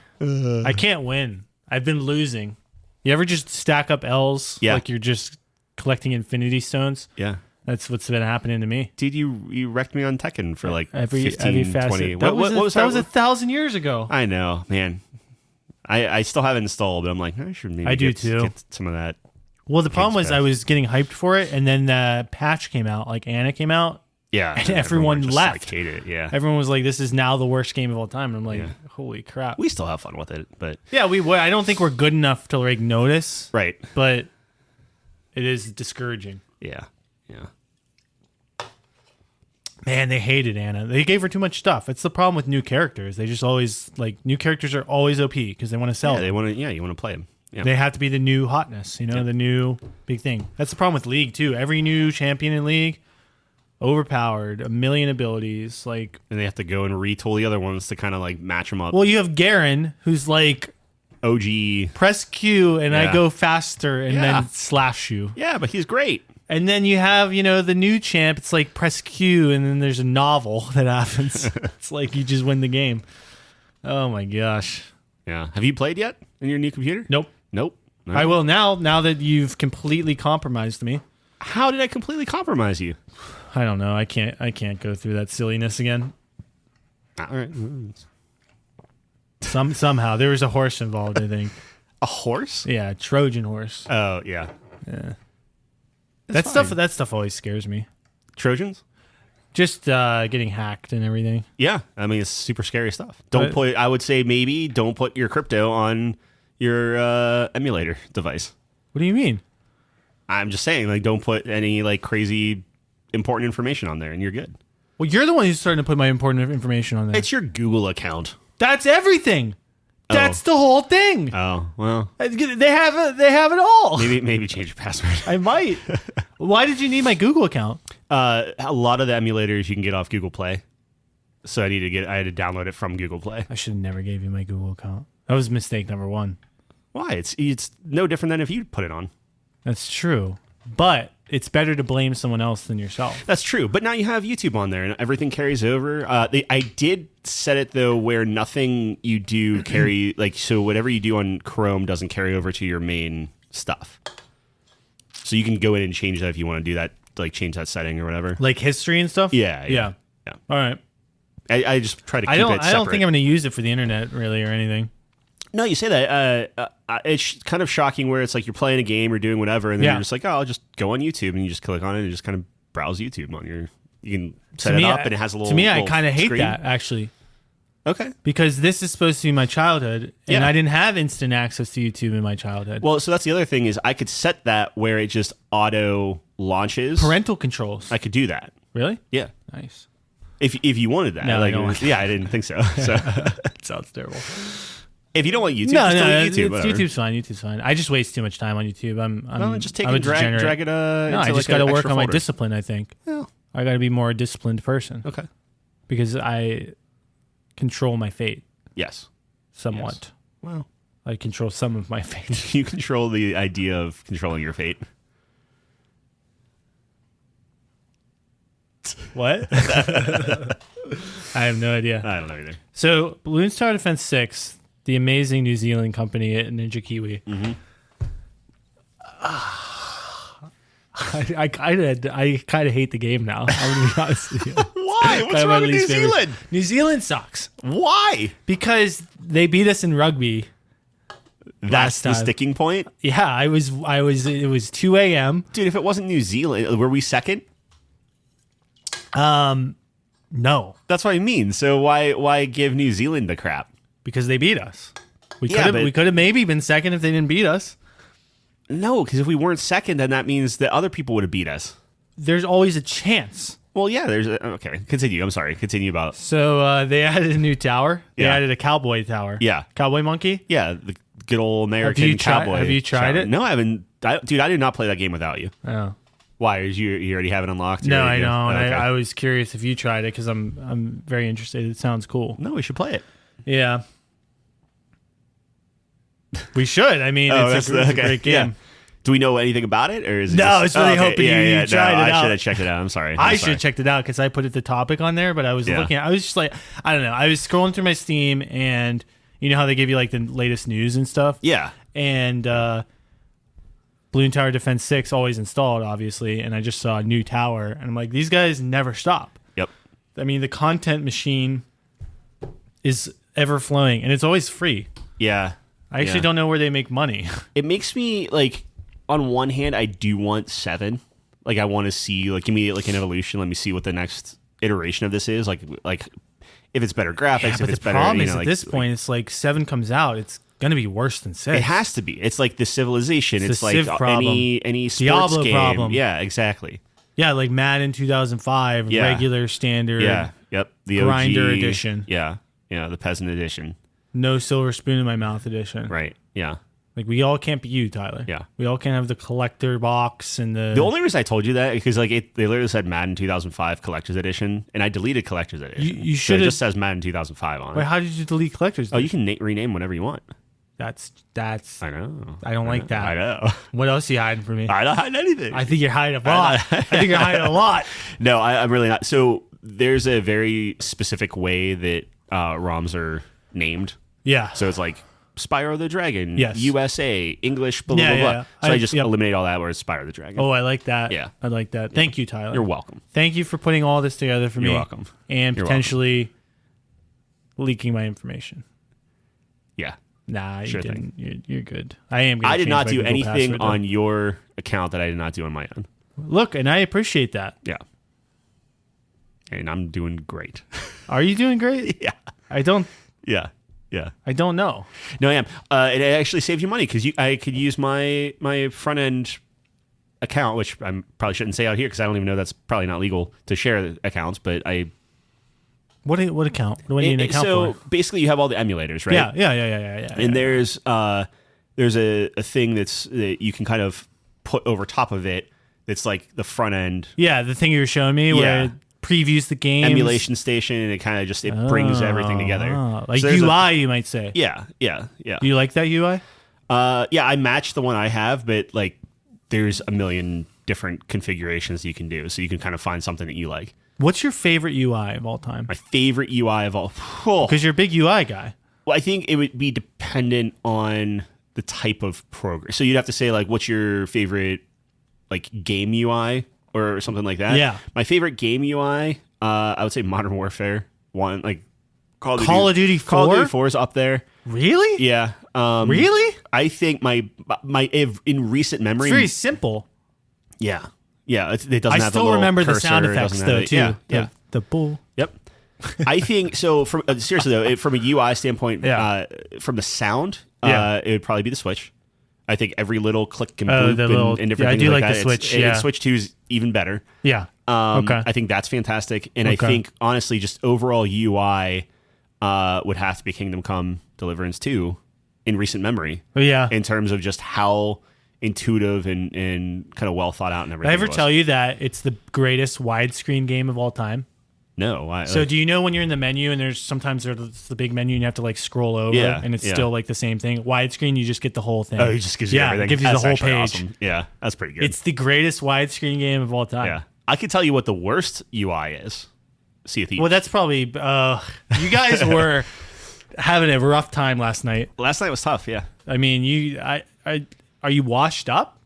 I can't win. I've been losing. You ever just stack up L's like you're just collecting infinity stones? Yeah. That's what's been happening to me. Dude, you wrecked me on Tekken for like every 15, facet. 20. That was 1,000 years ago. I know, man. I still have it installed, but I'm like, I should maybe get some of that. Well, the problem was I was getting hyped for it, and then the patch came out, like Anna came out. Yeah. And everyone just left. Like, hate it, yeah. Everyone was like, this is now the worst game of all time. And I'm like, holy crap. We still have fun with it, but... Yeah, we would. I don't think we're good enough to like notice. Right. But it is discouraging. Yeah. Yeah. Man, they hated Anna. They gave her too much stuff. It's the problem with new characters. They just always, like, new characters are always OP because they want to sell them. They want to, you want to play them. Yeah. They have to be the new hotness, the new big thing. That's the problem with League, too. Every new champion in League, overpowered, a million abilities. Like, and they have to go and retool the other ones to kind of, like, match them up. Well, you have Garen, who's like... OG. Press Q, and I go faster, and then slash you. Yeah, but he's great. And then you have, the new champ. It's like press Q, and then there's a novel that happens. It's like you just win the game. Oh, my gosh. Yeah. Have you played yet in your new computer? Nope. No. I will now that you've completely compromised me. How did I completely compromise you? I don't know. I can't go through that silliness again. All right. Somehow. There was a horse involved, I think. A horse? Yeah, Trojan horse. Oh, yeah. Yeah. That stuff always scares me. Trojans? Just getting hacked and everything. Yeah, I mean it's super scary stuff. I would say maybe don't put your crypto on your emulator device. What do you mean? I'm just saying, like, don't put any like crazy important information on there, and you're good. Well, you're the one who's starting to put my important information on there. It's your Google account. That's everything. That's the whole thing. Oh well, they have it all. Maybe change your password. I might. Why did you need my Google account? A lot of the emulators you can get off Google Play, so I had to download it from Google Play. I should have never gave you my Google account. That was mistake number one. Why? It's no different than if you put it on. That's true, but it's better to blame someone else than yourself. That's true, but now you have YouTube on there, and everything carries over. I did set it though where nothing you do so whatever you do on Chrome doesn't carry over to your main stuff. So you can go in and change that if you want to do that, like change that setting or whatever, like history and stuff. Yeah. All right. I just try to keep it separate. I don't think I'm going to use it for the internet really or anything. No, you say that. It's kind of shocking where it's like you're playing a game or doing whatever, and then you're just like, oh, I'll just go on YouTube, and you just click on it and just kind of browse YouTube on your. You can set it up, and it has a little. To me, I kind of hate screen. that actually. Okay. Because this is supposed to be my childhood, and I didn't have instant access to YouTube in my childhood. Well, so that's the other thing is I could set that where it just auto launches. Parental controls. I could do that. Really? Yeah. Nice. If you wanted that. No, like, I don't want that. Yeah, I didn't think so. So It sounds terrible. if you don't want YouTube, no, YouTube. YouTube's fine. YouTube's fine. I just waste too much time on YouTube. I'm just take I'm it, drag it. No, I just got to work on my discipline. I think. Yeah. I got to be more a disciplined person. Okay. Because I control my fate. Yes. Somewhat. Yes. Well, I control some of my fate. You control the idea of controlling your fate. What? I have no idea. I don't know either. So, Bloons Tower Defense 6, the amazing New Zealand company at Ninja Kiwi. Mm-hmm. I kind of hate the game now. I'm going to be honest with you. Why? What's wrong with New Zealand? New Zealand sucks. Why? Because they beat us in rugby. That's the sticking point? Yeah, it was 2 a.m. Dude, if it wasn't New Zealand, were we second? No. That's what I mean. So why give New Zealand the crap? Because they beat us. We could have maybe been second if they didn't beat us. No, because if we weren't second, then that means that other people would have beat us. there's always a chance. Well, yeah. Okay. Continue. I'm sorry. Continue about. So they added a new tower. They Yeah. added a cowboy tower. Yeah. Cowboy monkey. Yeah. The good old American cowboy. Have you tried it? No, I haven't. Dude, I did not play that game without you. Oh. Why? You already have it unlocked? No, I I know. And I was curious if you tried it because I'm very interested. It sounds cool. No, we should play it. Yeah. We should. I mean, it's a great game. Yeah. Do we know anything about it, or is it No, I just, was really hoping you tried it I out. should have checked it out. I'm sorry. I should have checked it out because I put the topic on there, but I was looking at I was just like, I don't know. I was scrolling through my Steam and you know how they give you like the latest news and stuff? Yeah. And Balloon Tower Defense 6 always installed, obviously, and I just saw a new tower and I'm like, these guys never stop. Yep. I mean, the content machine is ever flowing and it's always free. Yeah. I actually don't know where they make money. It makes me like, on one hand, I do want 7. Like, I want to see, like, give me like an evolution. Let me see what the next iteration of this is. Like if it's better graphics, Yeah, if but it's the better. problem is know, at like, this point, it's like 7 comes out, it's gonna be worse than 6. it has to be. It's like the Civilization. It's the like Civ problem. any sports Diablo game. problem. Yeah, exactly. Yeah, like Madden 2005, Yeah. regular standard, Yeah. Yep. The Grinder OG, edition. Yeah. Yeah. The peasant edition. no silver spoon in my mouth edition. Right. Yeah. Like we all can't be you, Tyler. Yeah. we all can't have the collector box and the. The only reason I told you that because like they literally said Madden 2005 Collector's Edition, and I deleted Collector's Edition. You So should it have. just says Madden 2005 on Wait, it. how did you delete collectors? Oh, you can rename whenever you want. That's. I know. I don't like that. I know. What else are you hiding from me? I don't hide anything. I think you're hiding a lot. I think you're hiding a lot. No, I'm really not. So there's a very specific way that ROMs are named. Yeah. So it's like Spyro the Dragon, Yes. USA, English, blah, blah, Yeah, blah, yeah, blah. yeah. So I just eliminate all that where it's Spyro the Dragon. Oh, I like that. Yeah. I like that. Thank you, Tyler. You're welcome. Thank you for putting all this together for me. You're welcome. And You're potentially leaking my information. Yeah. Nah, you Sure didn't. You're good. I am. Gonna I did change not my do Google anything password, though. on your account that I did not do on my own. Look, and I appreciate that. Yeah. And I'm doing great. Are you doing great? Yeah. I don't. Yeah. Yeah. I don't know. No, I am. It actually saved you money because I could use my front end account, which I probably shouldn't say out here because I don't even know that's probably not legal to share the accounts. But What account? What do I need an account so for? basically, you have all the emulators, right? Yeah. And there's a thing that you can kind of put over top of it. That's like the front end Yeah, the thing you were showing me where Yeah. it previews the game. emulation station, and it kind of just brings everything together. Like So there's UI, you might say. Yeah. Do you like that UI? Yeah, I matched the one I have, but like there's a million different configurations you can do, so you can kind of find something that you like. What's your favorite UI of all time? My favorite UI of all. Oh. Because you're a big UI guy. Well, I think it would be dependent on the type of program. So you'd have to say like, what's your favorite like game UI or something like that? Yeah. My favorite game UI, I would say Modern Warfare 1, like Call of Duty 4? Call of Duty 4 is up there. Really? Yeah. Really? I think my in recent memory. It's very simple. Yeah. Yeah. It doesn't I have the still little remember the cursor, sound it effects doesn't though have it. too. Yeah. The bull. Yep. I think so. From seriously though, from a UI standpoint, Yeah. From the sound, Yeah. it would probably be the Switch. I think every little click and Oh, boop the and, little- and different yeah, I things do like like that. the Switch, And yeah. Switch 2 is even better. Yeah. Okay. I think that's fantastic, and I Okay. think honestly, just overall UI would have to be Kingdom Come Deliverance 2 in recent memory, Yeah. in terms of just how intuitive and kind of well thought out and Did everything. I ever it was. tell you that it's the greatest widescreen game of all time? No. So do you know when you're in the menu and there's the big menu and you have to like scroll over Yeah, and it's yeah. still like the same thing? Widescreen, you just get the whole thing. Oh, it just gives you everything. it gives you That's the whole actually page. awesome. Yeah, that's pretty good. It's the greatest widescreen game of all time. Yeah. I can tell you what the worst UI is. Sea of Thieves. Well, that's probably you guys were having a rough time last night. Last night was tough, yeah. I mean, are you washed up?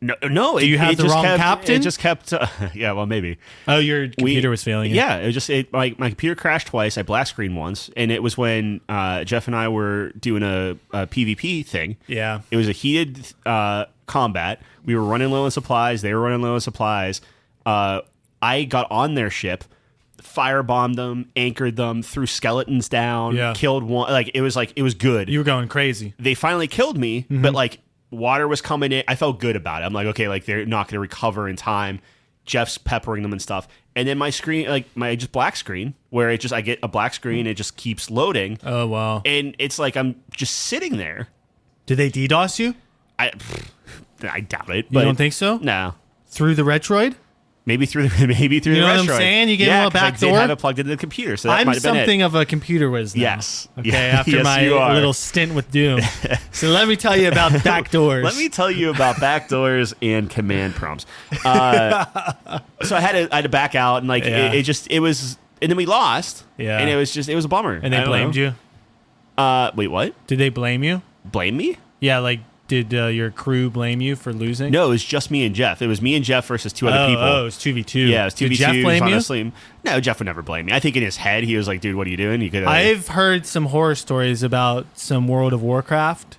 No. Do you have the wrong captain? It just kept, yeah, well, maybe. Oh, your computer was failing. you. Yeah, it was just, my computer crashed twice. I black screened once, and it was when Jeff and I were doing a PvP thing. Yeah. It was a heated combat. We were running low on supplies. They were running low on supplies. I got on their ship, firebombed them, anchored them, threw skeletons down, Yeah. killed one. Like it was good. You were going crazy. They finally killed me, Mm-hmm. but like water was coming in. I felt good about it. I'm like, okay, like they're not going to recover in time. Jeff's peppering them and stuff. And then my screen, like my just black screen, where I get a black screen, it just keeps loading. Oh, wow. And it's like I'm just sitting there. Did they DDoS you? I doubt it. You don't think so? No. Through the Retroid? Maybe through the You know what I'm Retroid. saying? You gave him a 'cause back I did door? have it plugged into the computer, so that I'm might have been something it. of a computer whiz now. Yes. Okay, Yeah. after Yes, my you are. little stint with Doom. So let me tell you about backdoors. Let me tell you about backdoors and command prompts. So I had to back out, and like Yeah. it was, and then we lost. Yeah. And it was a bummer. And they blamed you? Wait, what? Did they blame you? Blame me? Yeah, like, did your crew blame you for losing? No, it was just me and Jeff. It was me and Jeff versus two other people. Oh, it was 2v2. Yeah, it was 2v2. Did Jeff blame you? Honestly, no, Jeff would never blame me. I think in his head he was like, "Dude, what are you doing? You could." I've heard some horror stories about some World of Warcraft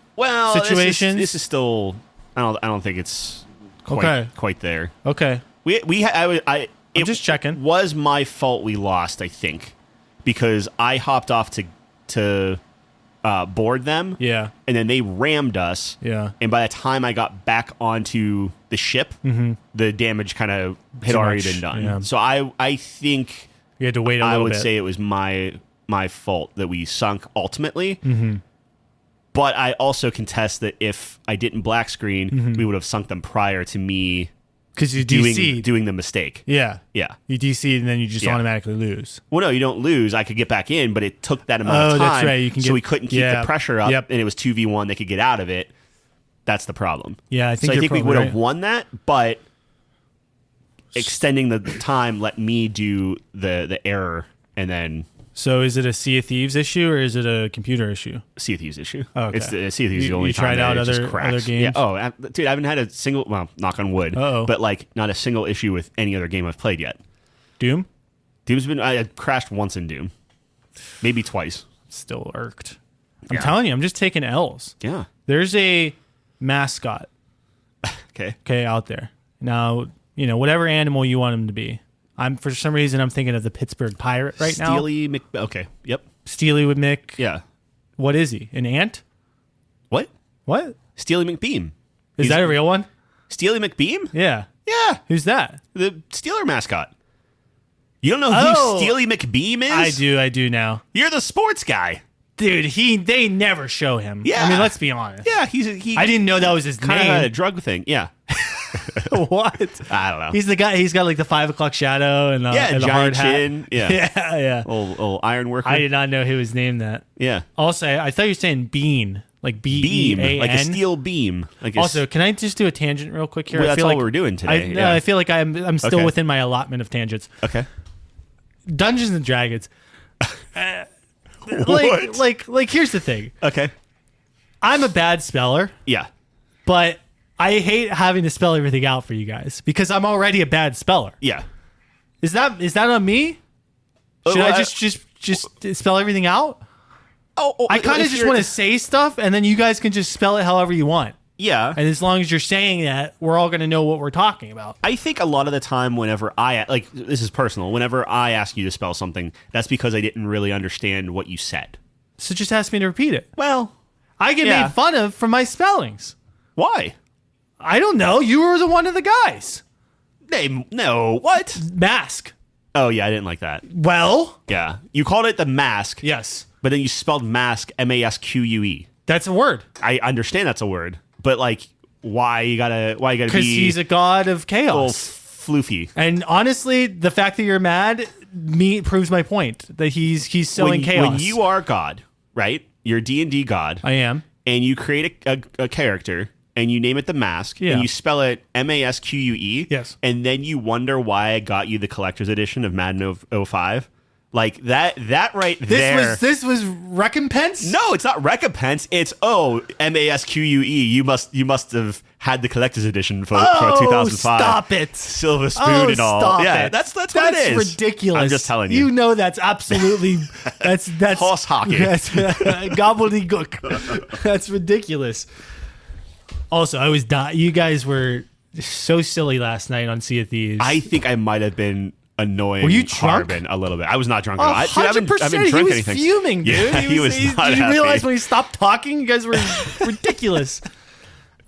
situations. This is still. I don't think it's quite there. Okay. I'm just checking. Was my fault we lost? I think because I hopped off to board them. Yeah. And then they rammed us. Yeah. And by the time I got back onto the ship, the damage kind of had Too already much, been done. yeah. So I think You had to wait a little I would bit. say it was my fault that we sunk ultimately. Mm-hmm. But I also contest that if I didn't black screen, we would have sunk them prior to me Because you DC'd. doing the mistake. Yeah. Yeah. You DC'd and then you just Yeah. automatically lose. Well, no, you don't lose. I could get back in, but it took that amount of time. That's right. You can so we couldn't keep yeah. the pressure up, Yep. and it was 2v1. They could get out of it. That's the problem. Yeah, I think So I you're think we probably would have right. won that, but extending the time let me do the error and then So is it a Sea of Thieves issue or is it a computer issue? Sea of Thieves issue. Oh, okay. It's the Sea of Thieves is the You- only you time tried that out it just other cracks. games? Yeah. Oh, dude, I haven't had a single, well, knock on wood, Uh-oh. but like not a single issue with any other game I've played yet. Doom? Doom's been, I had crashed once in Doom. Maybe twice. Still irked. I'm Yeah. telling you, I'm just taking L's. Yeah. There's a mascot, Okay. out there. Now, whatever animal you want him to be. For some reason, I'm thinking of the Pittsburgh Pirate right now. Okay. Yep. Steely with Mick. Yeah. What is he? An ant? What? What? Steely McBeam. Is that a real one? Steely McBeam? Yeah. Yeah. Who's that? The Steeler mascot. You don't know Oh. who Steely McBeam is? I do now. You're the sports guy. Dude, they never show him. Yeah. I mean, let's be honest. Yeah, he I didn't know that was his kind of had a name. drug thing. Yeah. What? I don't know. He's the guy. He's got like the 5 o'clock shadow and, and the hard giant hat. chin. Yeah. Yeah. Old iron worker. I did not know he was named that. yeah. Also, I thought you were saying bean, like Beam. B-E-A-N. Like a steel beam. Like Also, can I just do a tangent real quick here? Well, I that's feel all like we're doing today. No, yeah. I feel like I'm still Okay. within my allotment of tangents. Okay. Dungeons and Dragons. What? Like here's the thing. Okay. I'm a bad speller, Yeah. but I hate having to spell everything out for you guys because I'm already a bad speller. Yeah. Is that on me? Should well, I just spell everything out? Oh, I kind of if just you're- want to say stuff, and then you guys can just spell it however you want. Yeah. And as long as you're saying that, we're all going to know what we're talking about. I think a lot of the time, whenever this is personal, whenever I ask you to spell something, that's because I didn't really understand what you said. So just ask me to repeat it. Well, I get Yeah. made fun of for my spellings. why? I don't know. You were the one of the guys. No, what? Mask. Oh, yeah, I didn't like that. Well, Yeah. You called it the mask, yes. but then you spelled mask, MASQUE. That's a word. I understand that's a word, but like, why you gotta Because be he's a god of all chaos. floofy? And honestly, the fact that you're mad proves my point that he's sowing chaos. When you are God, right? You're D&D God, I am. and you create a character, and you name it the mask, Yeah. and you spell it MASQUE, Yes. and then you wonder why I got you the collector's edition of Madden 05. Like that right there. This was recompense? No, it's not recompense. It's MASQUE. You must have had the collector's edition for 2005. Stop it. Silver spoon Oh, and all. stop Yeah, it. that's what it is. Ridiculous. I'm just telling you. You know that's absolutely that's Horse hockey. That's gobbledygook. That's ridiculous. Also, I was you guys were so silly last night on Sea of Thieves. I think I might have been annoying. Were you drunk? Harbin a little bit. I was not drunk at all. I 100%. haven't He drunk was anything. fuming, dude. Yeah, he was not Did you happy. realize when he stopped talking, you guys were ridiculous.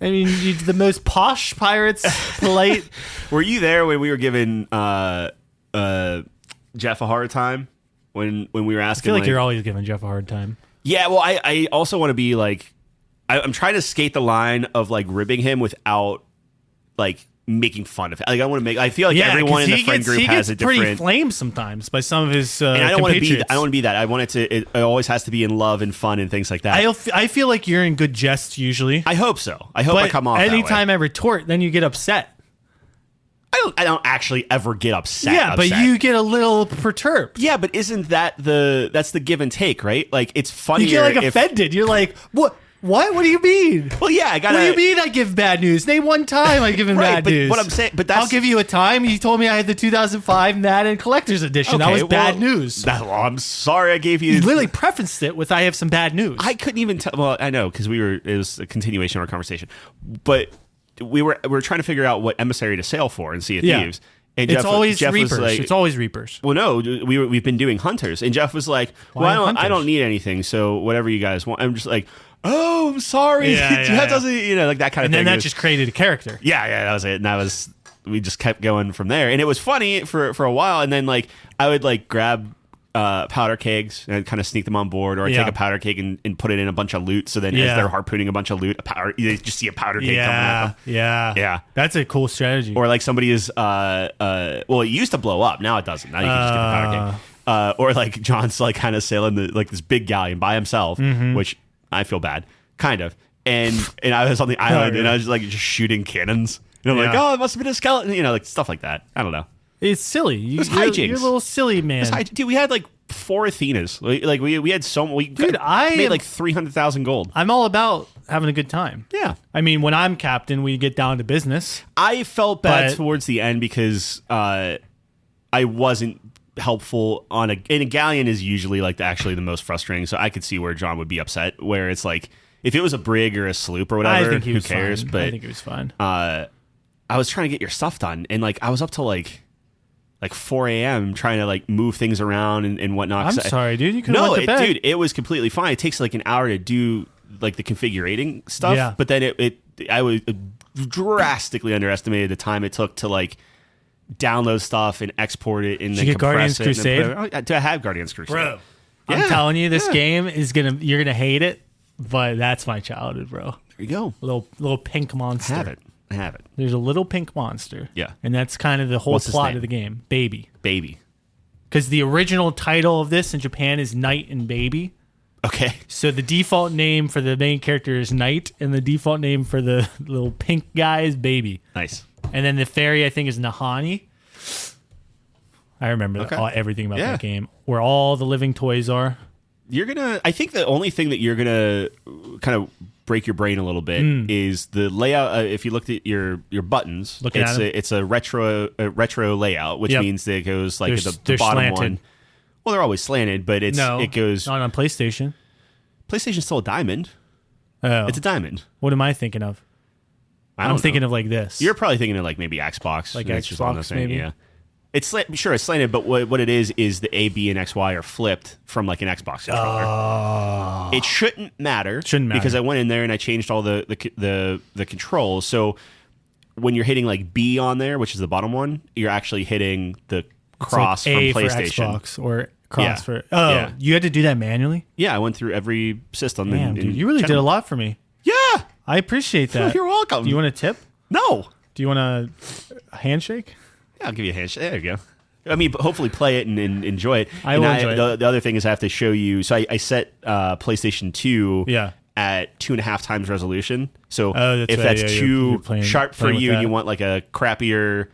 I mean, the most posh pirates, polite. Were you there when we were giving Jeff a hard time when we were I asking? feel like you're always giving Jeff a hard time. Yeah, well, I also want to be like, I'm trying to skate the line of like ribbing him without like making fun of it. Like I want to make. I feel like everyone in the friend group has a different. He gets pretty flamed sometimes by some of his. And I don't want to be. compatriots. I don't want to be that. I want it to. It always has to be in love and fun and things like that. I feel like you're in good jest usually. I hope so. I hope I But come off. anytime that way. I retort, then you get upset. I don't actually ever get upset. Yeah, but you get a little perturbed. Yeah, but isn't that that's the give and take, right? Like it's funnier. You get like if, offended. You're like, what? What? What do you mean? Well, yeah, I gotta. What do you mean I give bad news? Name one time I give him Right, bad but news. what I'm saying- but that's- I'll give you a time. You told me I had the 2005 Madden Collector's Edition. That was bad news. Well, I'm sorry I gave you. You literally prefaced it with "I have some bad news." I couldn't even tell. Well, I know because it was a continuation of our conversation, but we were trying to figure out what emissary to sail for in Sea of Yeah. Thieves. And it's always Jeff Reapers. was like, It's always Reapers. well, no, we've been doing hunters, and Jeff was like, Why well, I hunters? don't need anything, so whatever you guys want. I'm just like, oh, I'm sorry, Yeah, Jeff yeah. doesn't, like that kind And of then thing. that just created a character. Yeah, that was it. And we just kept going from there. And it was funny for a while. And then like I would like grab powder kegs and kind of sneak them on board, or I'd Yeah. take a powder keg and put it in a bunch of loot. So then Yeah. as they're harpooning a bunch of loot, you just see a powder keg coming at Yeah, them. yeah, Yeah. That's a cool strategy. Or like somebody is well, it used to blow up. Now it doesn't. Now you can just get the powder keg. Or like John's like kind of sailing like this big galleon by himself, Mm-hmm. which I feel bad, kind of. And I was on the island and I was just like just shooting cannons. And I'm like, Yeah. oh, it must have been a skeleton, like stuff like that. I don't know. It's silly. was You're hijinks. a little silly, man. Dude, we had like 4 Athenas. Like we had Dude, I made am- like 300,000 gold. I'm all about having a good time. Yeah. I mean, when I'm captain, we get down to business. I felt bad But- towards the end because I wasn't helpful and a galleon is usually like actually the most frustrating. So I could see where John would be upset. Where it's like if it was a brig or a sloop or whatever, I think he who was cares? fine. But I think he was fine. I was trying to get your stuff done, and like I was up till like 4 a.m. trying to like move things around and whatnot. I'm 'Cause sorry, dude. You could have No, went to bed. dude, it was completely fine. It takes like an hour to do like the configurating stuff, Yeah. but then I was drastically underestimated the time it took to like download stuff and export it and then you get compress Guardians it. And then Crusade? put it. Do I have Guardians Crusade? Bro, Yeah, I'm telling you, this yeah. game is you're gonna hate it, but that's my childhood, bro. There you go. Little pink monster. Have it. I have it. There's a little pink monster. Yeah. And that's kind of the whole What's his plot name? of the game. Baby. Baby. Because the original title of this in Japan is Knight and Baby. Okay. So the default name for the main character is Knight, and the default name for the little pink guy is Baby. Nice. And then the fairy, I think, is Nahani. I remember Okay. everything about Yeah. that game. Where all the living toys are. I think the only thing that you're gonna kind of break your brain a little bit is the layout. If you looked at your buttons, Looking at 'em. it's a retro layout, which Yep. means that it goes like They're the bottom slanted. one. Well, they're always slanted, but it goes. not on PlayStation. PlayStation's still a diamond. Oh, It's a diamond. what am I thinking of? I'm thinking of like this. You're probably thinking of like maybe Xbox, Like and it's just on Xbox, the thing, maybe? Yeah, it's sure it's slanted, but what it is the A, B, and X, Y are flipped from like an Xbox controller. It shouldn't matter. Shouldn't matter. Because I went in there and I changed all the controls. So when you're hitting like B on there, which is the bottom one, you're actually hitting the cross like A from PlayStation. for Xbox or cross Yeah. for. Yeah. You had to do that manually. Yeah, I went through every system. Damn, and, dude, you really checked did a them. lot for me. Yeah, I appreciate that. you're welcome. Do you want a tip? No. Do you want a handshake? Yeah, I'll give you a handshake. There you go. I mean, but hopefully play it and enjoy it. I And will enjoy it. The other thing is I have to show you. So I set PlayStation 2 Yeah. at 2.5 times resolution. So Oh, that's if right. that's Yeah, too you're playing- sharp for playing with you and you that. want like a crappier,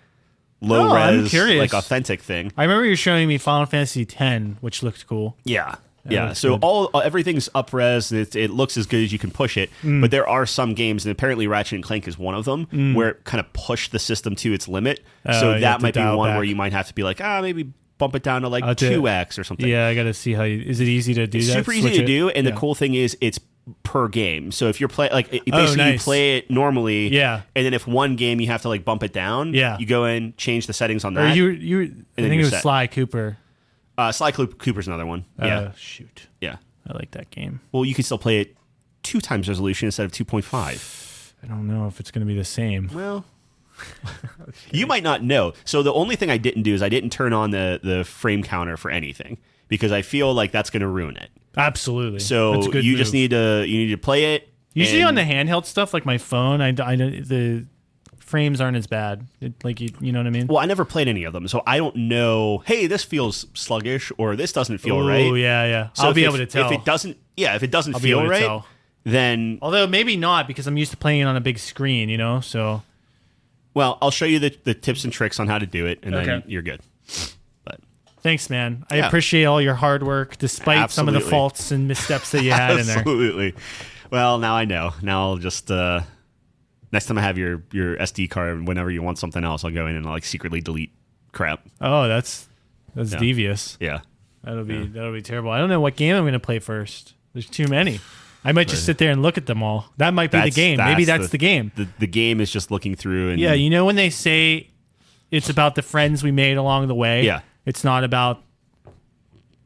low Oh, I'm res, curious. like authentic thing. I remember you showing me Final Fantasy X, which looked cool. Yeah. Yeah, looks so good. everything's up res. It looks as good as you can push it, Mm. but there are some games, and apparently Ratchet and Clank is one of them, where it kind of pushed the system to its limit. Oh, So you have that to might be dial one back. where you might have to be like, maybe bump it down to like I'll do it. 2x or something. Yeah, I got to see how. Is it easy to do It's that? super easy Switch to it? do, and Yeah. the cool thing is it's per game. So if you're playing, like basically Oh, nice. you play it normally, Yeah. and then if one game you have to like bump it down, Yeah. you go in, change the settings on Or that. you. I then think it you're was set. Sly Cooper. Sly Cooper's another one. Yeah, Shoot. yeah. I like that game. Well, you can still play it 2 times resolution instead of 2.5. I don't know if it's going to be the same. Well, you might not know. So the only thing I didn't do is I didn't turn on the frame counter for anything because I feel like that's going to ruin it. Absolutely. So That's a good you move. just need to play it. Usually and- on the handheld stuff like my phone, the frames aren't as bad. You know what I mean? Well, I never played any of them, so I don't know. Hey, this feels sluggish, or this doesn't feel Oh right. yeah. So I'll if be it- able to tell. if it doesn't. Yeah, if it doesn't I'll be able feel to right, tell. then Although maybe not because I'm used to playing it on a big screen, you know. So well, I'll show you the tips and tricks on how to do it, and then Okay. you're good. But thanks, man. I Yeah. appreciate all your hard work, despite some of the Absolutely. faults and missteps that you had in there. absolutely. Well, now I know. Now I'll just next time I have your SD card, whenever you want something else, I'll go in and I'll, like secretly delete crap. Oh, that's devious. Yeah. That'll be terrible. I don't know what game I'm going to play first. There's too many. I might just sit there and look at them all. That might be the game. Maybe that's the game. The game is just looking through and Yeah, you know when they say it's about the friends we made along the way. Yeah. It's not about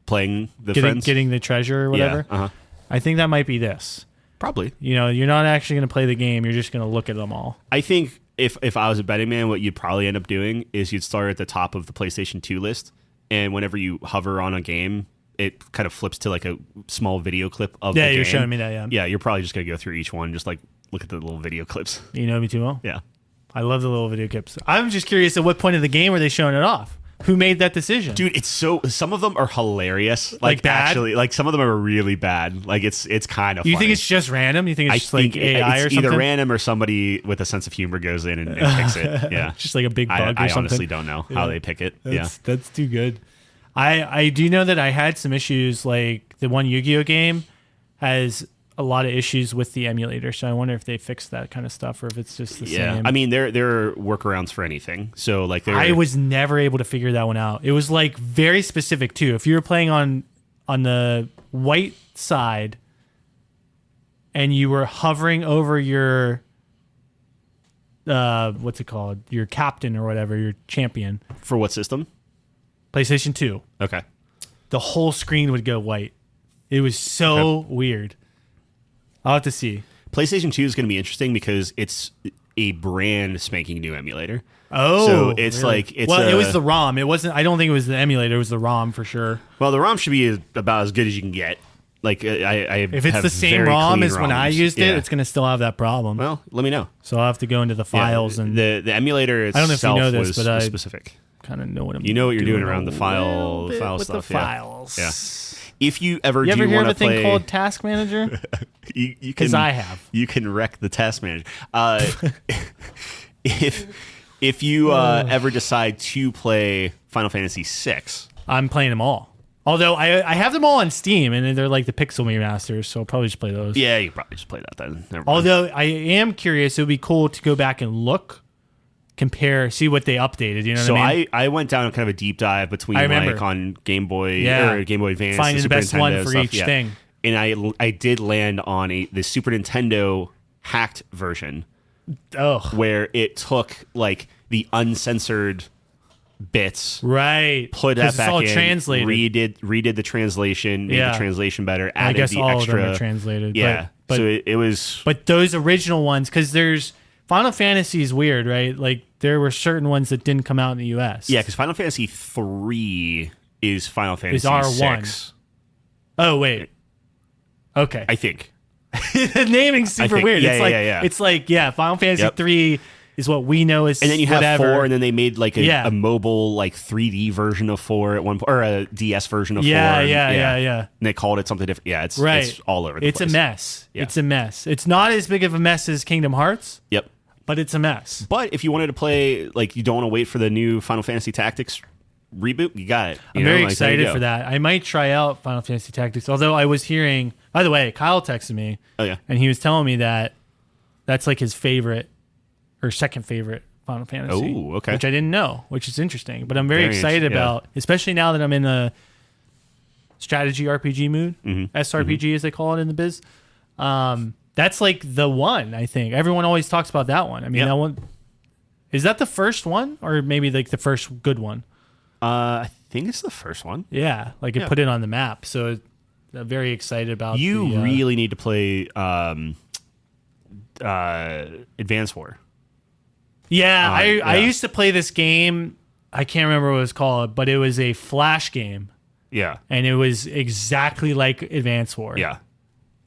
playing the friends. getting the treasure or whatever. Yeah, uh-huh. I think that might be this. Probably. You know, you're not actually going to play the game. You're just going to look at them all. I think if I was a betting man, what you'd probably end up doing is you'd start at the top of the PlayStation 2 list, and whenever you hover on a game, it kind of flips to like a small video clip of the Yeah, game. you're showing me that, yeah. Yeah, you're probably just going to go through each one, just like look at the little video clips. You know me too well. Yeah. I love the little video clips. I'm just curious at what point of the game are they showing it off? Who made that decision? Dude, it's some of them are hilarious. Like bad? Actually, like some of them are really bad. Like it's kind of You funny. think it's just random? You think it's I just like think AI or it's something? either random or somebody with a sense of humor goes in and picks it. Yeah. Just like a big bug or I something. honestly don't know how they pick it. Yeah. That's too good. I do know that I had some issues. Like the one Yu-Gi-Oh game has a lot of issues with the emulator, so I wonder if they fixed that kind of stuff or if it's just the Yeah, same. I mean there are workarounds for anything. So like I was never able to figure that one out. It was like very specific too. If you were playing on the white side and you were hovering over your what's it called? Your captain or whatever, your champion. for what system? PlayStation 2. Okay. The whole screen would go white. It was so weird. I'll have to see. PlayStation 2 is going to be interesting because it's a brand spanking new emulator. Oh, So it's really? like it's it was the ROM. It wasn't. I don't think it was the emulator. It was the ROM for sure. well, the ROM should be about as good as you can get. Like I If it's have the same very ROM clean as when I ROMs. used it, Yeah. it's going to still have that problem. Well, let me know. So I'll have to go into the files and the emulator itself I don't know if you know this, was, but was I specific. kind of know what I'm. You know what you're doing a around the little bit file with stuff. The Yeah. files. Yeah. If you ever You do ever hear of want a to play, thing called Task Manager? you can, Because I have. You can wreck the task manager. If you ever decide to play Final Fantasy VI, I'm playing them all. Although I have them all on Steam, and they're like the Pixel Remasters, so I'll probably just play those. yeah, you probably just play that then. Never mind. Although I am curious, it would be cool to go back and look, compare, see what they updated. You know So what I mean? I went down kind of a deep dive between I remember. like on Game Boy Yeah. or Game Boy Advance, Finding the Super best one Nintendo for stuff, each yeah. thing. And I did land on the Super Nintendo hacked version Oh, where it took like the uncensored bits, right. put that 'Cause back it's all in, translated. redid the translation, made Yeah. the translation better, I added guess the all extra. of them are translated. Yeah, but so it was. but those original ones, because there's Final Fantasy is weird, right? Like there were certain ones that didn't come out in the U.S. Yeah, because Final Fantasy 3 is Final Fantasy R1. 6. Oh wait. Okay. I think. The naming's super think- weird. yeah, It's yeah, like yeah. it's like Final Fantasy Yep. 3 is what we know as And then you have whatever. 4, and then they made like Yeah. a mobile like 3D version of 4 at one point, or a DS version of 4. yeah, and- yeah. And they called it something different. Yeah, it's Right. all over the It's place. a mess. Yeah. It's a mess. It's not as big of a mess as Kingdom Hearts, Yep. but it's a mess. But if you wanted to play, like, you don't want to wait for the new Final Fantasy Tactics reboot, you got it. I'm very excited for that. I might try out Final Fantasy Tactics. Although I was hearing, by the way, Kyle texted me Oh yeah. and he was telling me that that's like his favorite or second favorite Final Fantasy. Oh, okay. Which I didn't know, which is interesting. But I'm very Very excited interesting, yeah. about, especially now that I'm in a strategy RPG mood, Mm-hmm. SRPG as they call it in the biz. That's like the one, I think. Everyone always talks about that one. I mean, Yep. that one. Is that the first one or maybe like the first good one? I think it's the first one. Yeah, like it Yeah. put it on the map. So I'm very excited about You the, really need to play Advance War. Yeah, I yeah. used to play this game. I can't remember what it was called, but it was a Flash game, Yeah. and it was exactly like Advance War. Yeah.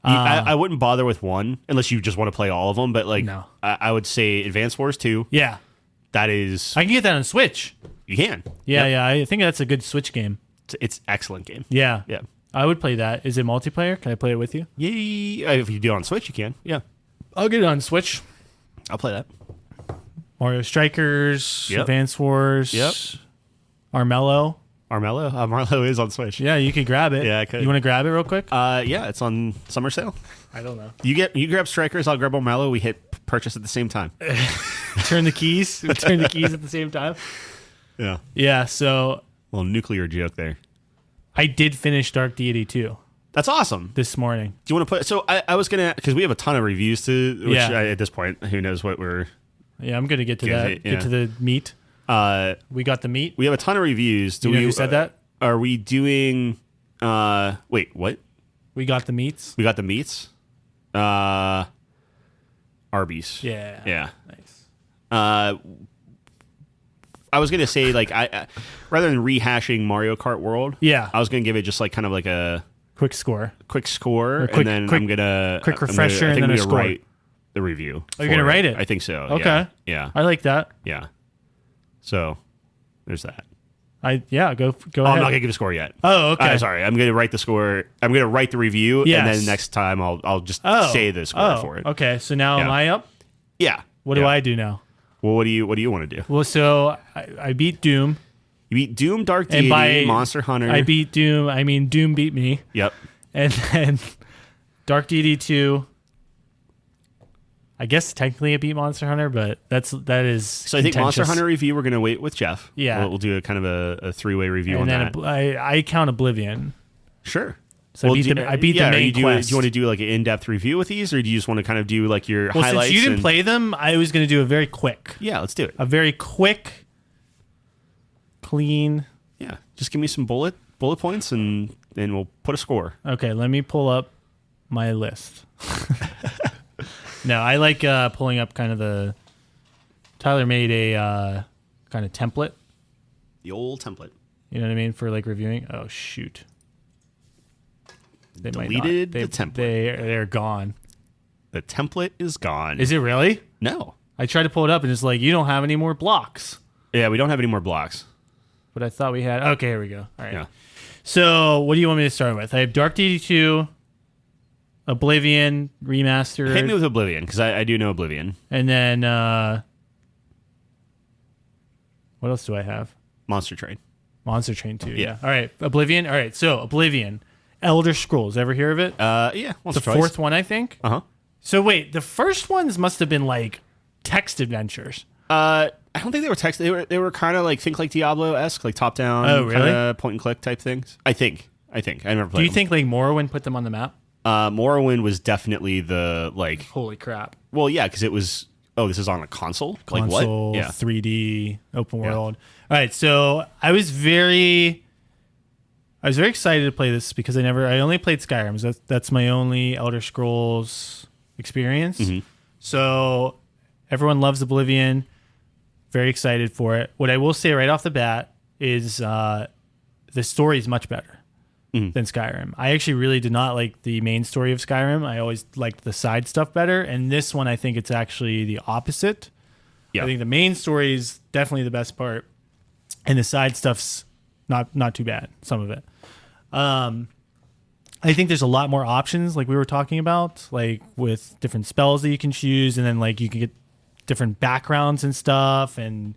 I wouldn't bother with one unless you just want to play all of them. But like, No. I would say Advance Wars 2. Yeah. That is, I can get that on Switch. you can. Yeah, Yep. yeah. I think that's a good Switch game. It's excellent game. Yeah. Yeah. I would play that. Is it multiplayer? Can I play it with you? Yay. If you do it on Switch, you can. Yeah. I'll get it on Switch. I'll play that. Mario Strikers, Yep. Advance Wars, Yep. Armello. Armello? Marlo is on Switch. Yeah, you could grab it. Yeah, I could. You want to grab it real quick? Yeah, it's on summer sale. I don't know. You grab Strikers, I'll grab Armello. We hit purchase at the same time. Turn the keys. We turn the keys at the same time. Yeah. Yeah, so Little nuclear joke there. I did finish Dark Deity 2 That's awesome. this morning. Do you want to put? So I was gonna, because we have a ton of reviews to. Which Yeah. at this point, who knows what we're. Yeah, I'm going to get to Yeah, that. yeah. Get to the meat. We got the meat. We have a ton of reviews. Do You know we? who said that? Are we doing? Wait, what? We got the meats. We got the meats. Arby's. Yeah. Yeah. Nice. I was gonna say like I rather than rehashing Mario Kart World. Yeah. I was gonna give it just like kind of like a Quick score. quick score, quick- and then quick- I'm gonna quick I'm gonna- refresher I think and then I'm a gonna score. write the review. Oh, you're for gonna write it? I think so. Okay. Yeah. I like that. Yeah. So there's that. Go Oh, ahead. I'm not gonna give a score yet. Oh, okay. Sorry. I'm gonna write the score. I'm gonna write the review, and Yes. then next time I'll just Oh. say the score for it. Okay, so now am Yeah. I up? Yeah. What do Yeah. I do now? Well, what do you want to do? Well, so I beat Doom. You beat Doom, Dark And Deity, by Monster Hunter. I beat Doom. I mean, Doom beat me. Yep. And then Dark Deity 2. I guess technically it beat Monster Hunter, but that is So I think Monster Hunter review we're gonna wait with Jeff. Yeah. We'll do a kind of a 3-way review on And then that. I count Oblivion. Sure. So I beat the are main you quest. do you want to do like an in-depth review with these, or do you just want to kind of do like your Well, highlights? since you didn't and- play them, I was going to do a very quick, Yeah, let's do it. clean. Yeah, just give me some bullet points, and then we'll put a score. Okay, let me pull up my list. No, I like pulling up kind of the. Tyler made a kind of template. The old template. You know what I mean for like reviewing. Oh shoot! They might not. Deleted the template. They're gone. The template is gone. Is it really? No. I tried to pull it up and it's like you don't have any more blocks. Yeah, we don't have any more blocks. But I thought we had. Okay, here we go. All right. Yeah. So what do you want me to start with? I have Dark Deity 2, Oblivion remastered, Hit me with Oblivion, because I do know Oblivion. and then what else do I have? Monster Train. Monster Train 2. Yeah. All right. Oblivion. All right. So Oblivion, Elder Scrolls. Ever hear of it? Yeah. Once The or twice. fourth one, I think. Uh-huh. So wait, the first ones must have been like text adventures. I don't think they were text. They were kind of like think like Diablo-esque, like top down, Oh, really? kind of point and click type things. I think. I never played. Do you them. think like Morrowind put them on the map? Morrowind was definitely the like? Holy crap! Well, yeah, because it was. Oh, this is on a console. Like Console, what? Yeah. 3D, open world. All right, so I was very excited to play this because I only played Skyrim. So that's my only Elder Scrolls experience. Mm-hmm. So everyone loves Oblivion. Very excited for it. What I will say right off the bat is the story is much better than Skyrim. I actually really did not like the main story of Skyrim. I always liked the side stuff better. And this one, I think it's actually the opposite. Yeah. I think the main story is definitely the best part, and the side stuff's not too bad. Some of it. I think there's a lot more options, like we were talking about, like with different spells that you can choose, and then like you can get different backgrounds and stuff, and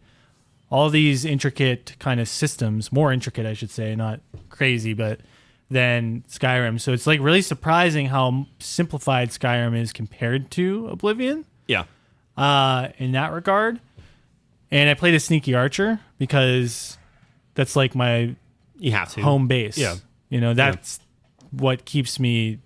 all these intricate kind of systems, more intricate, I should say, not crazy, but than Skyrim. So it's like really surprising how simplified Skyrim is compared to Oblivion Yeah. in that regard. And I played a Sneaky Archer because that's like my You have to. home base. Yeah. You know, that's what keeps me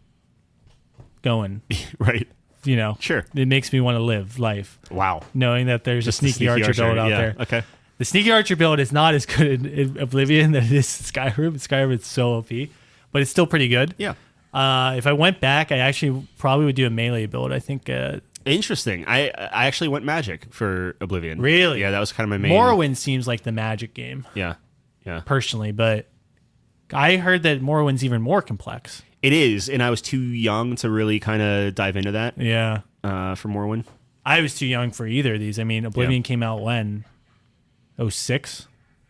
going. Right. You know, Sure. It makes me want to live life Wow. knowing that there's Just a the Sneaky Archer build out yeah. there. Okay. The Sneaky Archer build is not as good in Oblivion than it is in Skyrim. Skyrim is so OP, but it's still pretty good. Yeah. If I went back, I actually probably would do a melee build. I think Interesting. I actually went Magic for Oblivion. Really? Yeah, that was kind of my main. Morrowind seems like the Magic game, Yeah, yeah. personally, but I heard that Morrowind's even more complex. It is, and I was too young to really kind of dive into that Yeah. for Morrowind. I was too young for either of these. I mean, Oblivion came out when? 06?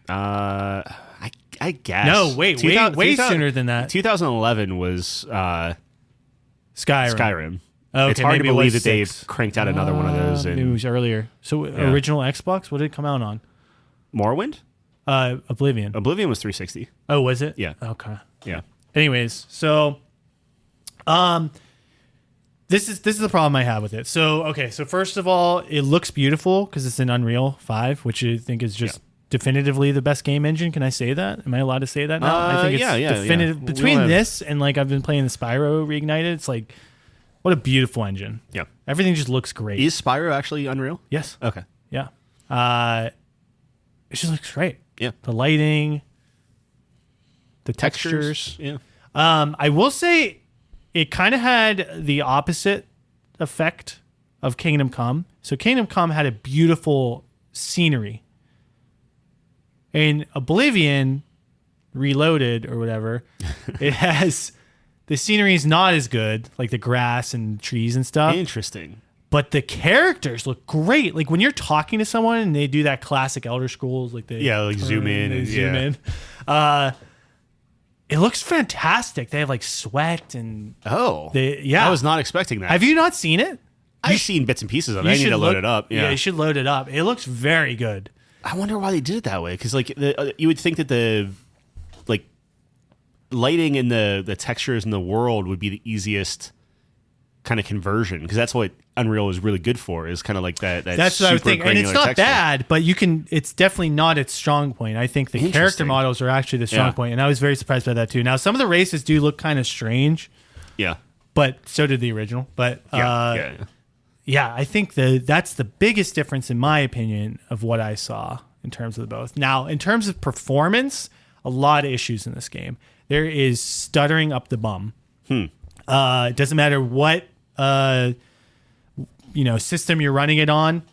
I guess. No, wait, way 2000 sooner than that. 2011 was Skyrim. Skyrim. Okay, It's hard to maybe it believe was that they've 6. cranked out another one of those. Maybe it And was earlier. So original Xbox, what did it come out on? Morrowind? Oblivion. Oblivion was 360. Oh, was it? Yeah. Okay. Yeah. Anyways, so this is the problem I have with it. So okay, so first of all, it looks beautiful because it's in Unreal 5, which I think is just definitively the best game engine. Can I say that? Am I allowed to say that now? I think it's definitive. yeah. Between this and like I've been playing the Spyro Reignited, it's like what a beautiful engine. Yeah. Everything just looks great. Is Spyro actually Unreal? Yes. Okay. Yeah. It just looks great. Yeah. The lighting, the textures. Yeah. I will say it kind of had the opposite effect of Kingdom Come. So Kingdom Come had a beautiful scenery. In Oblivion Reloaded or whatever, it has the scenery is not as good, like the grass and trees and stuff. Interesting. But the characters look great. Like when you're talking to someone and they do that classic Elder Scrolls, like they zoom in they and zoom in. It looks fantastic. They have like sweat and Oh. yeah. I was not expecting that. Have you not seen it? I've seen bits and pieces of it. I need should to load it up. Yeah. you should load it up. It looks very good. I wonder why they did it that way. Because like you would think that the like lighting and the textures in the world would be the easiest kind of conversion, because that's what Unreal is really good for, is kind of like that That's what I would think. And it's not texture. bad, but it's definitely not its strong point. I think the character Interesting. models are actually the strong Yeah. point, and I was very surprised by that too. Now, some of the races do look kind of strange, Yeah. but so did the original. But Yeah. yeah, I think that's the biggest difference, in my opinion, of what I saw in terms of the both. Now, in terms of performance, a lot of issues in this game. There is stuttering up the bum. It doesn't matter what system you're running it on.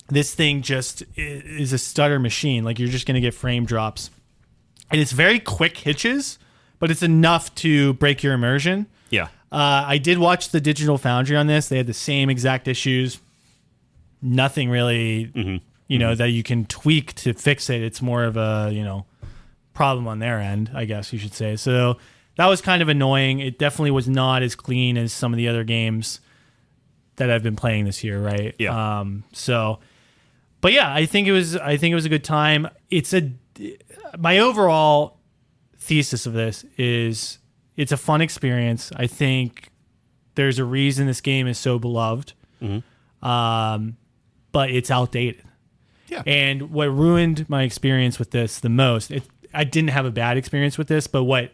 This thing just is a stutter machine. Like, you're just going to get frame drops. And it's very quick hitches, but it's enough to break your immersion. Yeah. I did watch the Digital Foundry on this. They had the same exact issues. Nothing really, that you can tweak to fix it. It's more of a, problem on their end, I guess you should say. So that was kind of annoying. It definitely was not as clean as some of the other games that I've been playing this year, right? Yeah. But yeah, I think it was a good time. My overall thesis of this is it's a fun experience. I think there's a reason this game is so beloved. But it's outdated. Yeah. And what ruined my experience with this the most, I didn't have a bad experience with this, but what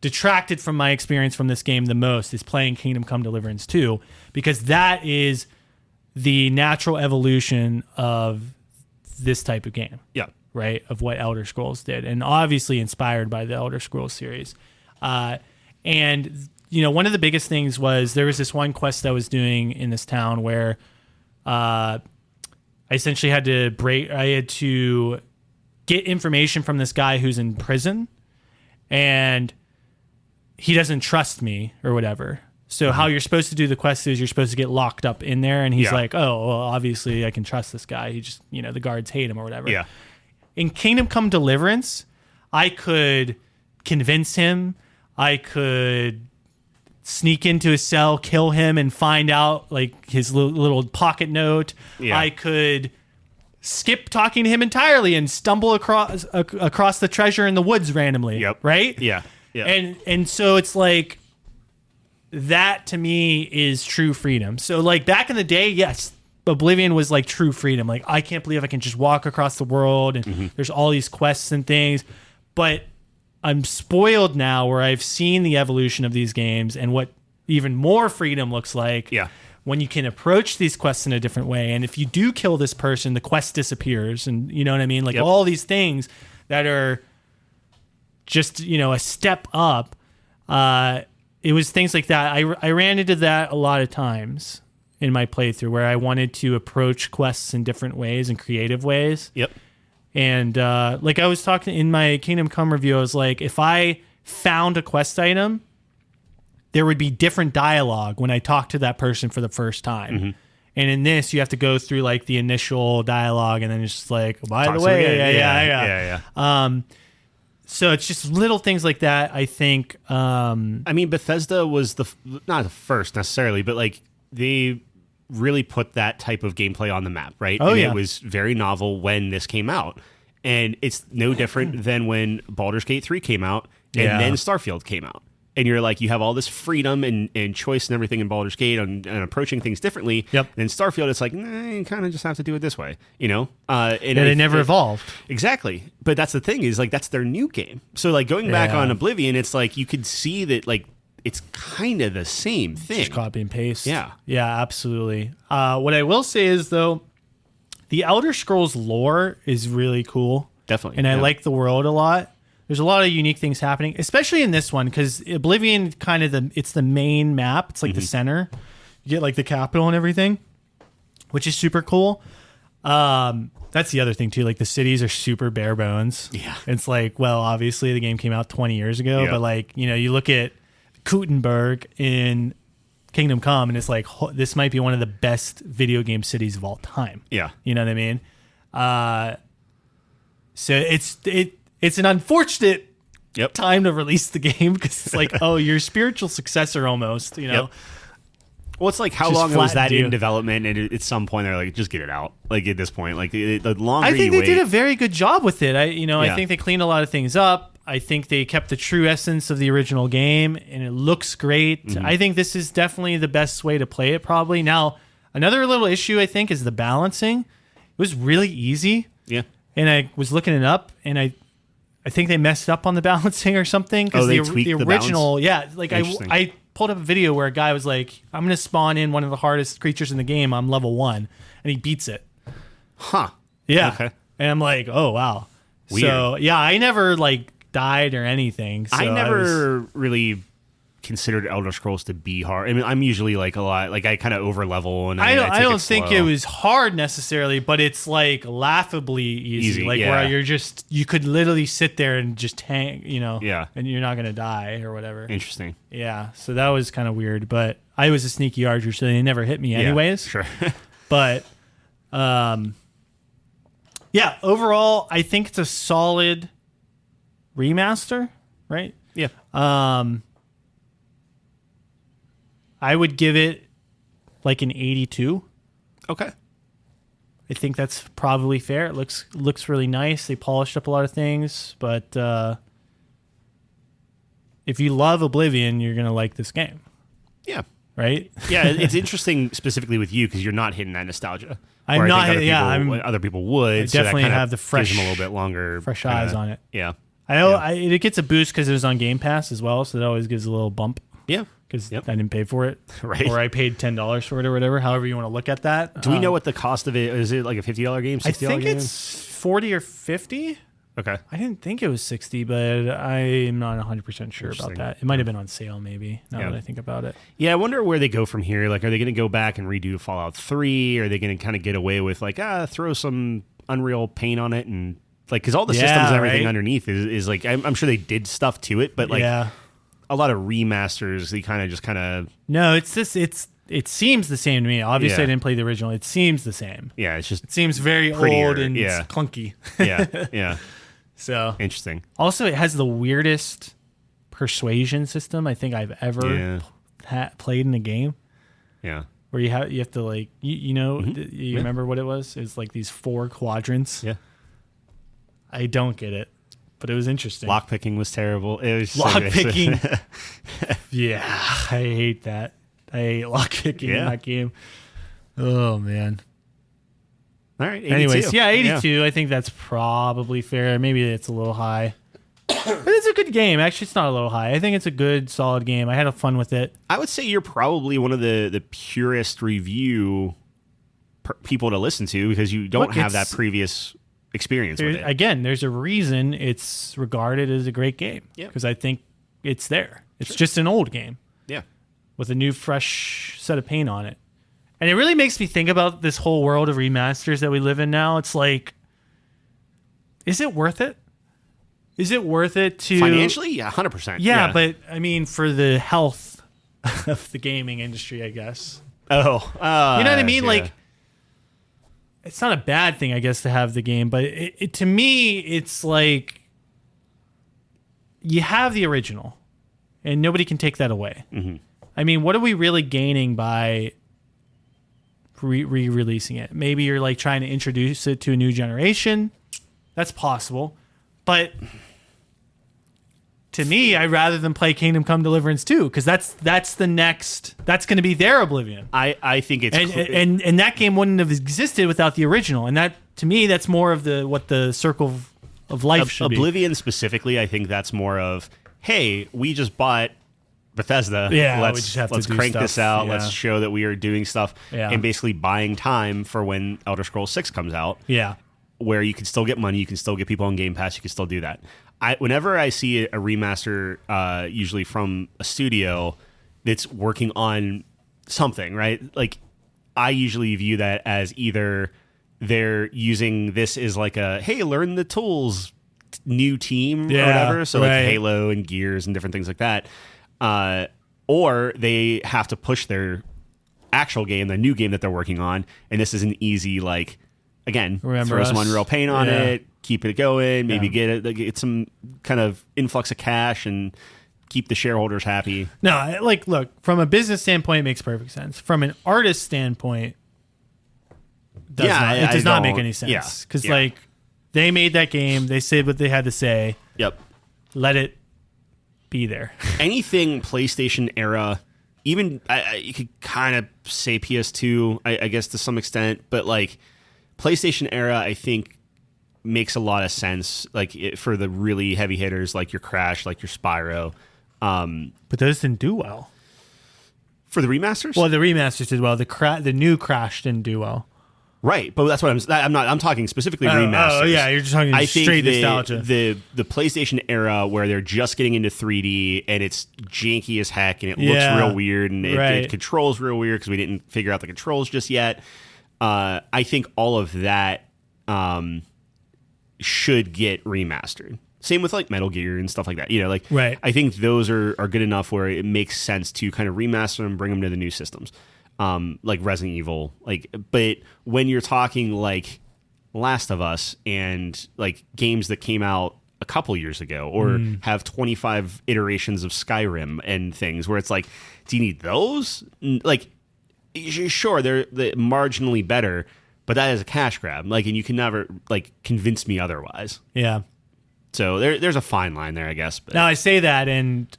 detracted from my experience from this game the most is playing Kingdom Come Deliverance 2, because that is the natural evolution of this type of game. Yeah. Right? Of what Elder Scrolls did, and obviously inspired by the Elder Scrolls series. And one of the biggest things was there was this one quest I was doing in this town where I essentially had to get information from this guy who's in prison, and he doesn't trust me or whatever. So how you're supposed to do the quest is you're supposed to get locked up in there, and he's like, oh, well, obviously I can trust this guy. He just, the guards hate him or whatever. Yeah. In Kingdom Come Deliverance, I could convince him. I could sneak into his cell, kill him, and find out like his little pocket note. Yeah. I could skip talking to him entirely and stumble across the treasure in the woods randomly. Yep. Right? Yeah. Yeah. And so it's like, that to me is true freedom. So like back in the day, yes, Oblivion was like true freedom. Like, I can't believe I can just walk across the world and there's all these quests and things. But I'm spoiled now where I've seen the evolution of these games and what even more freedom looks like. Yeah. When you can approach these quests in a different way. And if you do kill this person, the quest disappears. And you know what I mean? Like all these things that are just, a step up. It was things like that. I ran into that a lot of times. in my playthrough where I wanted to approach quests in different ways and creative ways. Yep. And like I was talking in my Kingdom Come review, I was like, if I found a quest item, there would be different dialogue when I talked to that person for the first time. Mm-hmm. And in this, you have to go through like the initial dialogue, and then it's just like, by Talk the to way, them again. yeah. So it's just little things like that. I think. I mean, Bethesda was not the first necessarily, but like they really put that type of gameplay on the map, right? Oh, and yeah. It was very novel when this came out. And it's no different than when Baldur's Gate 3 came out and Yeah. then Starfield came out. And you're like, you have all this freedom and choice and everything in Baldur's Gate and approaching things differently. Yep. And in Starfield, it's like, nah, you kind of just have to do it this way, you know? And they never evolved. Exactly. But that's the thing is like, that's their new game. So like going back Yeah. on Oblivion, it's like you could see that like it's kind of the same thing. Just copy and paste. Yeah. Yeah, absolutely. What I will say is, though, the Elder Scrolls lore is really cool. Definitely. And I yeah. like the world a lot. There's a lot of unique things happening, especially in this one, because Oblivion kind of it's the main map. It's like the center. You get like the capital and everything, which is super cool. That's the other thing too. Like the cities are super bare bones. Yeah. It's like, well, obviously the game came out 20 years ago, Yeah. but like, you know, you look at Kuttenberg in Kingdom Come, and it's like, this might be one of the best video game cities of all time. Yeah. You know what I mean? So it's an unfortunate Yep. time to release the game because it's like, oh, your spiritual successor almost, you know? Yep. Well, it's like how Just long was that flattened you. in development, and at some point they're like, just get it out. Like at this point, like the longer I think you they wait, did a very good job with it. I Yeah. think they cleaned a lot of things up. I think they kept the true essence of the original game, and it looks great. Mm-hmm. I think this is definitely the best way to play it, probably. Now, another little issue I think is the balancing. It was really easy, yeah, and I was looking it up, and I think they messed up on the balancing or something. Oh, they the tweaked the original, yeah, like Interesting. I pulled up a video where a guy was like, I'm going to spawn in one of the hardest creatures in the game. I'm level 1, and he beats it. huh? Yeah. Okay. And I'm like, oh, wow. Weird. So, yeah, I never, like, died or anything. So I was- never really considered Elder Scrolls to be hard. I mean, I'm usually like a lot, like I kind of over level, and I take don't think slow. it was hard necessarily, but it's, like, laughably easy. Like, yeah. where you could literally sit there and just hang, you know, Yeah. and you're not going to die or whatever. Interesting. Yeah, so that was kind of weird, but I was a sneaky archer, so they never hit me anyways. Yeah, sure. But, yeah, overall, I think it's a solid remaster, right? yeah. I would give it like an 82. Okay. I think that's probably fair. It looks really nice. They polished up a lot of things, but if you love Oblivion, you're gonna like this game, Yeah. right? Yeah, it's interesting specifically with you because you're not hitting that nostalgia. I'm Where I not. think Yeah, other people would. I so that definitely kinda have the fresh- gives them a little bit longer, fresh kinda- eyes on it. Yeah, I know it gets a boost because it was on Game Pass as well, so that always gives a little bump yeah. because Yep. I didn't pay for it, Right. Or I paid $10 for it or whatever. However you want to look at that. Do we know what the cost of it is? It like a $50 game? I $60 think game? it's 40 or 50. Okay. I didn't think it was 60, but I'm not 100% sure about Interesting. that. It might have been on sale, maybe, now Yeah. that I think about it. Yeah, I wonder where they go from here. Like, are they going to go back and redo Fallout 3? Are they going to kind of get away with, like, throw some Unreal paint on it? And, like, because all the systems and everything right? underneath is like, I'm sure they did stuff to it, but, like, yeah. a lot of remasters, they kind of, No, it seems the same to me. Obviously, Yeah. I didn't play the original. It seems the same. yeah, it's just, It seems very Prettier, old and yeah. clunky. yeah. So, Interesting. also, it has the weirdest persuasion system I think I've ever played in a game. Yeah. Where you have to like you Yeah. remember what it was? It's like these 4 quadrants. Yeah. I don't get it, but it was interesting. Lockpicking was terrible. It was so good. Lockpicking. Yeah, I hate that. I hate lockpicking in Yeah. that game. Oh man. All right. 82. Anyways, yeah, 82. I think that's probably fair. Maybe it's a little high. But it's a good game. Actually, it's not a little high. I think it's a good, solid game. I had fun with it. I would say you're probably one of the purest review people to listen to because you don't Look, have that it's- previous experience with it. Again, there's a reason it's regarded as a great game. Yeah. Because I think it's there. It's just an old game Yeah. with a new, fresh set of paint on it. And it really makes me think about this whole world of remasters that we live in now. It's like, is it worth it? Is it worth it to... Financially? Yeah, 100%. Yeah, but I mean, for the health of the gaming industry, I guess. Oh. You know what I mean? Yeah. Like, it's not a bad thing, I guess, to have the game, but to me, it's like you have the original, and nobody can take that away. Mm-hmm. I mean, what are we really gaining by re-releasing it? Maybe you're like trying to introduce it to a new generation. That's possible, but to me, I'd rather than play Kingdom Come Deliverance 2 because that's going to be their Oblivion. I think it's and that game wouldn't have existed without the original. And that, to me, that's more of what the circle of life should be. Oblivion specifically, I think that's more of, hey, we just bought Bethesda. Yeah, let's we just have to let's do crank stuff. this out. Yeah. Let's show that we are doing stuff and basically buying time for when Elder Scrolls 6 comes out. Yeah. Where you can still get money, you can still get people on Game Pass, you can still do that. Whenever I see a remaster, usually from a studio that's working on something, right? Like, I usually view that as either they're using this as like a, hey, learn the tools, new team or whatever. So like Halo and Gears and different things like that. Or they have to push their actual game, the new game that they're working on. And this is an easy, like, again, throw some Unreal Paint on it, keep it going, maybe get some kind of influx of cash and keep the shareholders happy. No, like, look, from a business standpoint, it makes perfect sense. From an artist standpoint, it does not make any sense. Because, like, they made that game, they said what they had to say. Yep. Let it be there. Anything PlayStation era, even, you could kind of say PS2, I guess, to some extent, but, like, PlayStation era, I think, makes a lot of sense, like for the really heavy hitters, like your Crash, like your Spyro. But those didn't do well. For the remasters? Well, the remasters did well. The new Crash didn't do well. Right, but that's what I'm talking specifically remasters. Oh yeah, you're just talking straight nostalgia. The PlayStation era where they're just getting into 3D and it's janky as heck and it looks real weird and it controls real weird because we didn't figure out the controls just yet. I think all of that should get remastered. Same with like Metal Gear and stuff like that. You know, like I think those are good enough where it makes sense to kind of remaster them, bring them to the new systems, like Resident Evil. Like, but when you're talking like Last of Us and like games that came out a couple years ago, or have 25 iterations of Skyrim and things, where it's like, do you need those? Like, sure, they're marginally better, but that is a cash grab. Like, and you can never like convince me otherwise. Yeah. So there's a fine line there, I guess. But. Now I say that, and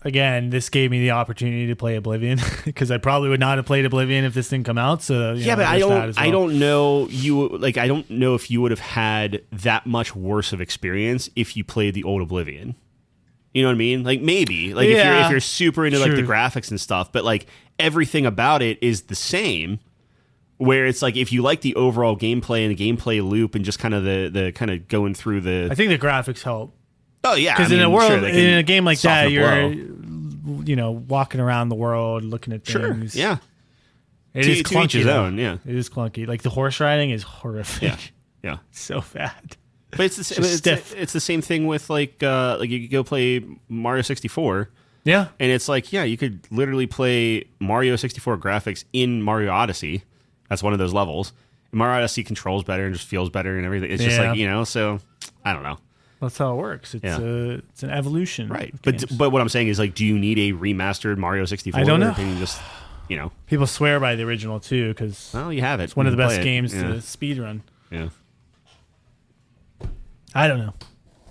again, this gave me the opportunity to play Oblivion because I probably would not have played Oblivion if this didn't come out. So but I don't know I don't know if you would have had that much worse of experience if you played the old Oblivion. You know what I mean? Like maybe, like if you're super into like the graphics and stuff, but like everything about it is the same. Where it's like if you like the overall gameplay and the gameplay loop and just kind of the kind of going through the. I think the graphics help. Oh yeah, because in a world in a game like that, you're blow. Walking around the world looking at things. Sure. Yeah. It is clunky. Each his own, yeah. It is clunky. Like the horse riding is horrific. Yeah. So bad. But it's the same thing with like you could go play Mario 64. Yeah. And it's like, you could literally play Mario 64 graphics in Mario Odyssey. That's one of those levels. And Mario Odyssey controls better and just feels better and everything. It's just like, so I don't know. That's how it works. It's it's an evolution. Right. But what I'm saying is, like, do you need a remastered Mario 64? I don't know. Or can you just, People swear by the original too because you have it. It's one of the best games to speed run. Yeah. I don't know.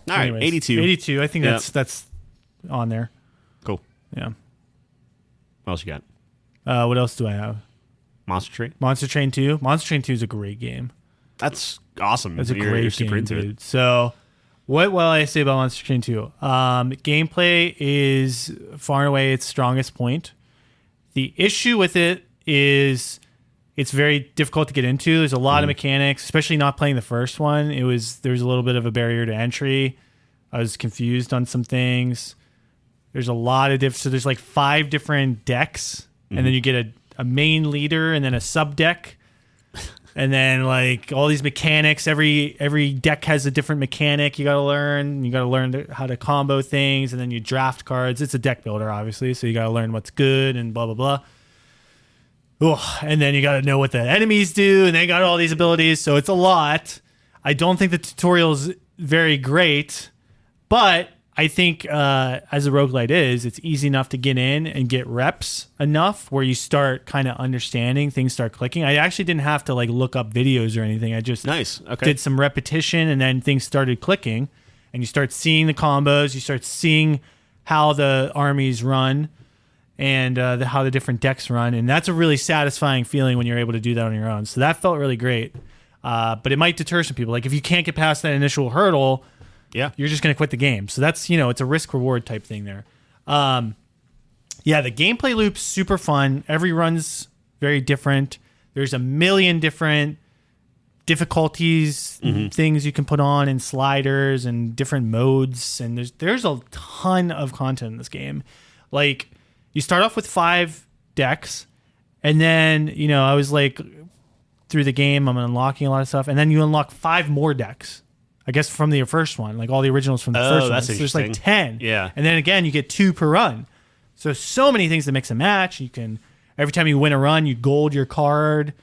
All right, 82. 82. I think that's on there. Cool. Yeah. What else you got? What else do I have? Monster Train. Monster Train 2. Monster Train 2 is a great game. That's awesome. That's a great You're super game, into dude. it. So, what will I say about Monster Train 2? Gameplay is far and away its strongest point. The issue with it is it's very difficult to get into. There's a lot of mechanics, especially not playing the first one. There was a little bit of a barrier to entry. I was confused on some things. There's a lot of so there's like 5 different decks, and then you get a main leader and then a sub deck. And then like all these mechanics, every deck has a different mechanic you got to learn. You got to learn how to combo things, and then you draft cards. It's a deck builder, obviously, so you got to learn what's good and blah blah blah. Ugh. And then you got to know what the enemies do, and they got all these abilities, so it's a lot. I don't think the tutorial's very great, but I think as a roguelite is, it's easy enough to get in and get reps enough where you start kind of understanding, things start clicking. I actually didn't have to like look up videos or anything. I just did some repetition, and then things started clicking, and you start seeing the combos, you start seeing how the armies run and how the different decks run, and that's a really satisfying feeling when you're able to do that on your own. So that felt really great, but it might deter some people. Like if you can't get past that initial hurdle, you're just going to quit the game. So that's, it's a risk reward type thing there. The gameplay loop's super fun. Every run's very different. There's a million different difficulties, things you can put on, and sliders and different modes. And there's a ton of content in this game. Like you start off with 5 decks, and then, I was like through the game, I'm unlocking a lot of stuff, and then you unlock 5 more decks. I guess from the first one, like all the originals from the first one. So there's like 10. Yeah. And then again, you get 2 per run. So many things to mix and match. You can, every time you win a run, you gold your card,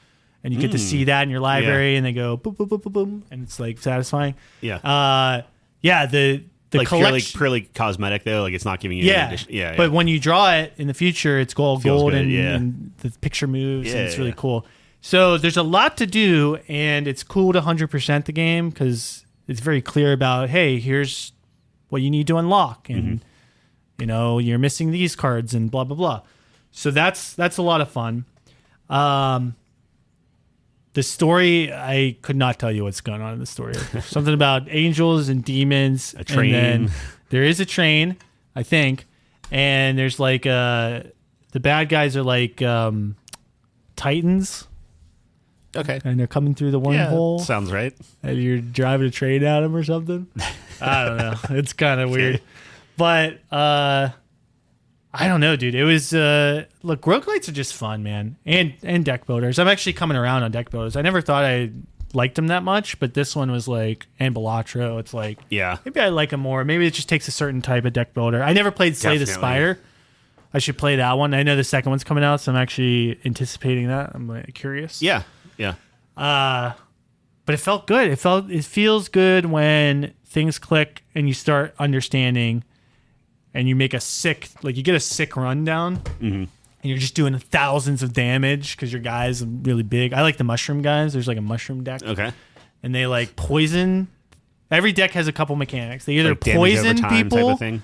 and you get to see that in your library, and they go boom, boom, boom, boom, boom, and it's like satisfying. Yeah. The like collection, purely cosmetic though, like it's not giving you any addition. Yeah. But when you draw it in the future, it's gold good, and the picture moves, and it's really cool. So there's a lot to do, and it's cool to 100% the game because it's very clear about, hey, here's what you need to unlock, and you're missing these cards, and blah blah blah. So that's a lot of fun. The story, I could not tell you what's going on in the story. Something about angels and demons. A train. And then there is a train, I think, and there's like the bad guys are like titans. Okay. And they're coming through the wormhole. Sounds right. And you're driving a train at them or something. I don't know. It's kind of weird. But I don't know, dude. It was look, roguelites are just fun, man. And deck builders. I'm actually coming around on deck builders. I never thought I liked them that much, but this one was like, and Balatro, it's like, maybe I like them more. Maybe it just takes a certain type of deck builder. I never played Slay the Spire. I should play that one. I know the second one's coming out, so I'm actually anticipating that. I'm like curious. Yeah. But it felt good. It feels good when things click and you start understanding, and you make you get a sick rundown, and you're just doing thousands of damage because your guy's really big. I like the mushroom guys. There's like a mushroom deck. Okay. And they like poison. Every deck has a couple mechanics. They either like poison people type of thing.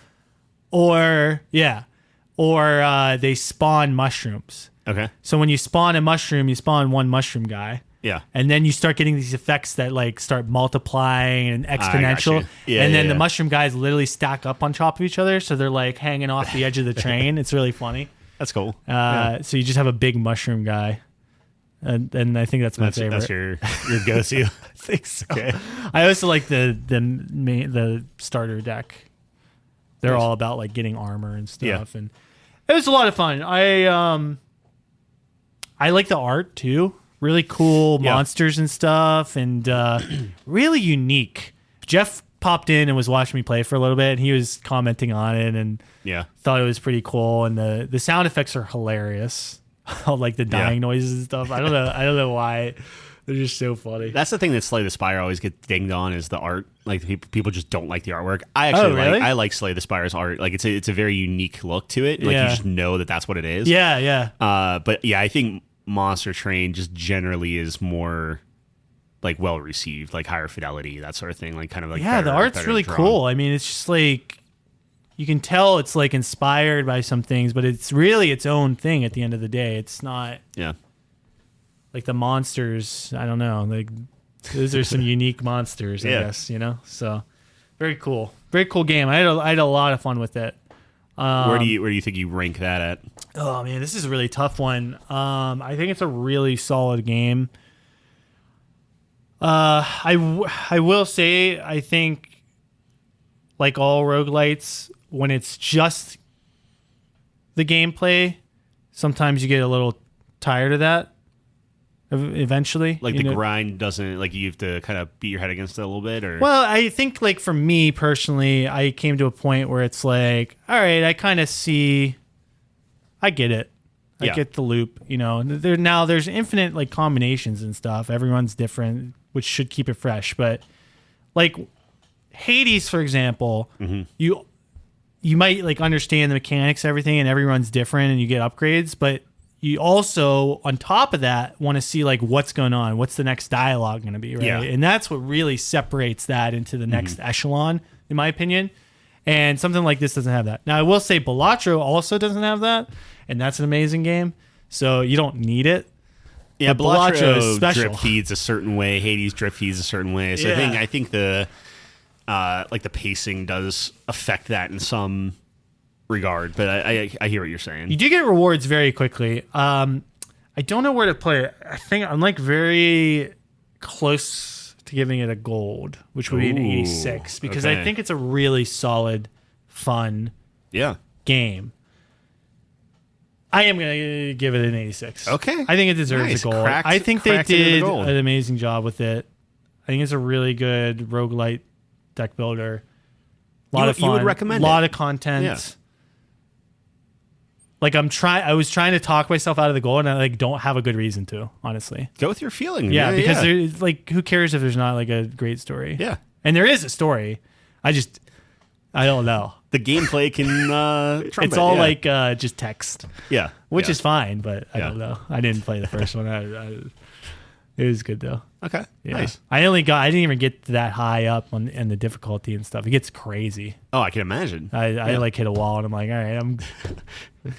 or they spawn mushrooms. Okay. So when you spawn a mushroom, you spawn one mushroom guy. Yeah. And then you start getting these effects that like start multiplying and exponential. And then the mushroom guys literally stack up on top of each other. So they're like hanging off the edge of the train. It's really funny. That's cool. So you just have a big mushroom guy. And I think that's my favorite. That's your go-to. I think so. Okay. I also like the starter deck. They're all about like getting armor and stuff. And it was a lot of fun. I like the art too. Really cool monsters and stuff, and really unique. Jeff popped in and was watching me play for a little bit, and he was commenting on it and thought it was pretty cool. And the sound effects are hilarious, like the dying noises and stuff. I don't know why. They're just so funny. That's the thing that Slay the Spire always gets dinged on is the art. Like people just don't like the artwork. I actually I like Slay the Spire's art. Like it's a very unique look to it. Like you just know that that's what it is. Yeah. But I think Monster Train just generally is more like well received, like higher fidelity, that sort of thing. Like kind of like the art's really cool. I mean, it's just like you can tell it's like inspired by some things, but it's really its own thing at the end of the day. It's not like the monsters. I don't know. Like those are some unique monsters, I guess, So very cool game. I had a lot of fun with it. Where do you think you rank that at? Oh man, this is a really tough one. I think it's a really solid game. I will say, I think like all roguelites, when it's just the gameplay, sometimes you get a little tired of that eventually. Like the grind doesn't, like you have to kind of beat your head against it a little bit, or Well, I think like for me personally, I came to a point where it's like, all right, I kind of see, I get it. I get the loop, there's infinite like combinations and stuff. Everyone's different, which should keep it fresh. But like Hades, for example, you might like understand the mechanics, everything, and everyone's different and you get upgrades, but you also, on top of that, want to see like what's going on, what's the next dialogue going to be, right? Yeah. And that's what really separates that into the next echelon, in my opinion. And something like this doesn't have that. Now, I will say Balatro also doesn't have that, and that's an amazing game. So you don't need it. Yeah, but Balatro is Balatro special. drip feeds a certain way. Hades drip feeds a certain way. So Yeah. I think the like the pacing does affect that in some regard. But I hear what you're saying. You do get rewards very quickly. I don't know where to play it. I think I'm like very close to giving it a gold, which would be an 86, because I okay. think it's a really solid, fun Yeah. game. I am going to give it an 86. Okay. I think it deserves Nice. a gold. Cracked- I think they cracked into the did gold. an amazing job with it. I think it's a really good roguelite deck builder. A lot of fun. You would recommend a lot it. of content. Yeah. Like I was trying to talk myself out of the goal, and I like don't have a good reason to, honestly. Go with your feeling. Yeah, because there's like, who cares if there's not like a great story? Yeah. And there is a story. I don't know. The gameplay can trump It's it, all yeah. like just text, yeah, which yeah. is fine, but I Yeah. don't know. I didn't play the first one. It was good though. Okay. Yeah. Nice. I didn't even get that high up in the difficulty and stuff. It gets crazy. Oh, I can imagine. I like hit a wall and I'm like, all right,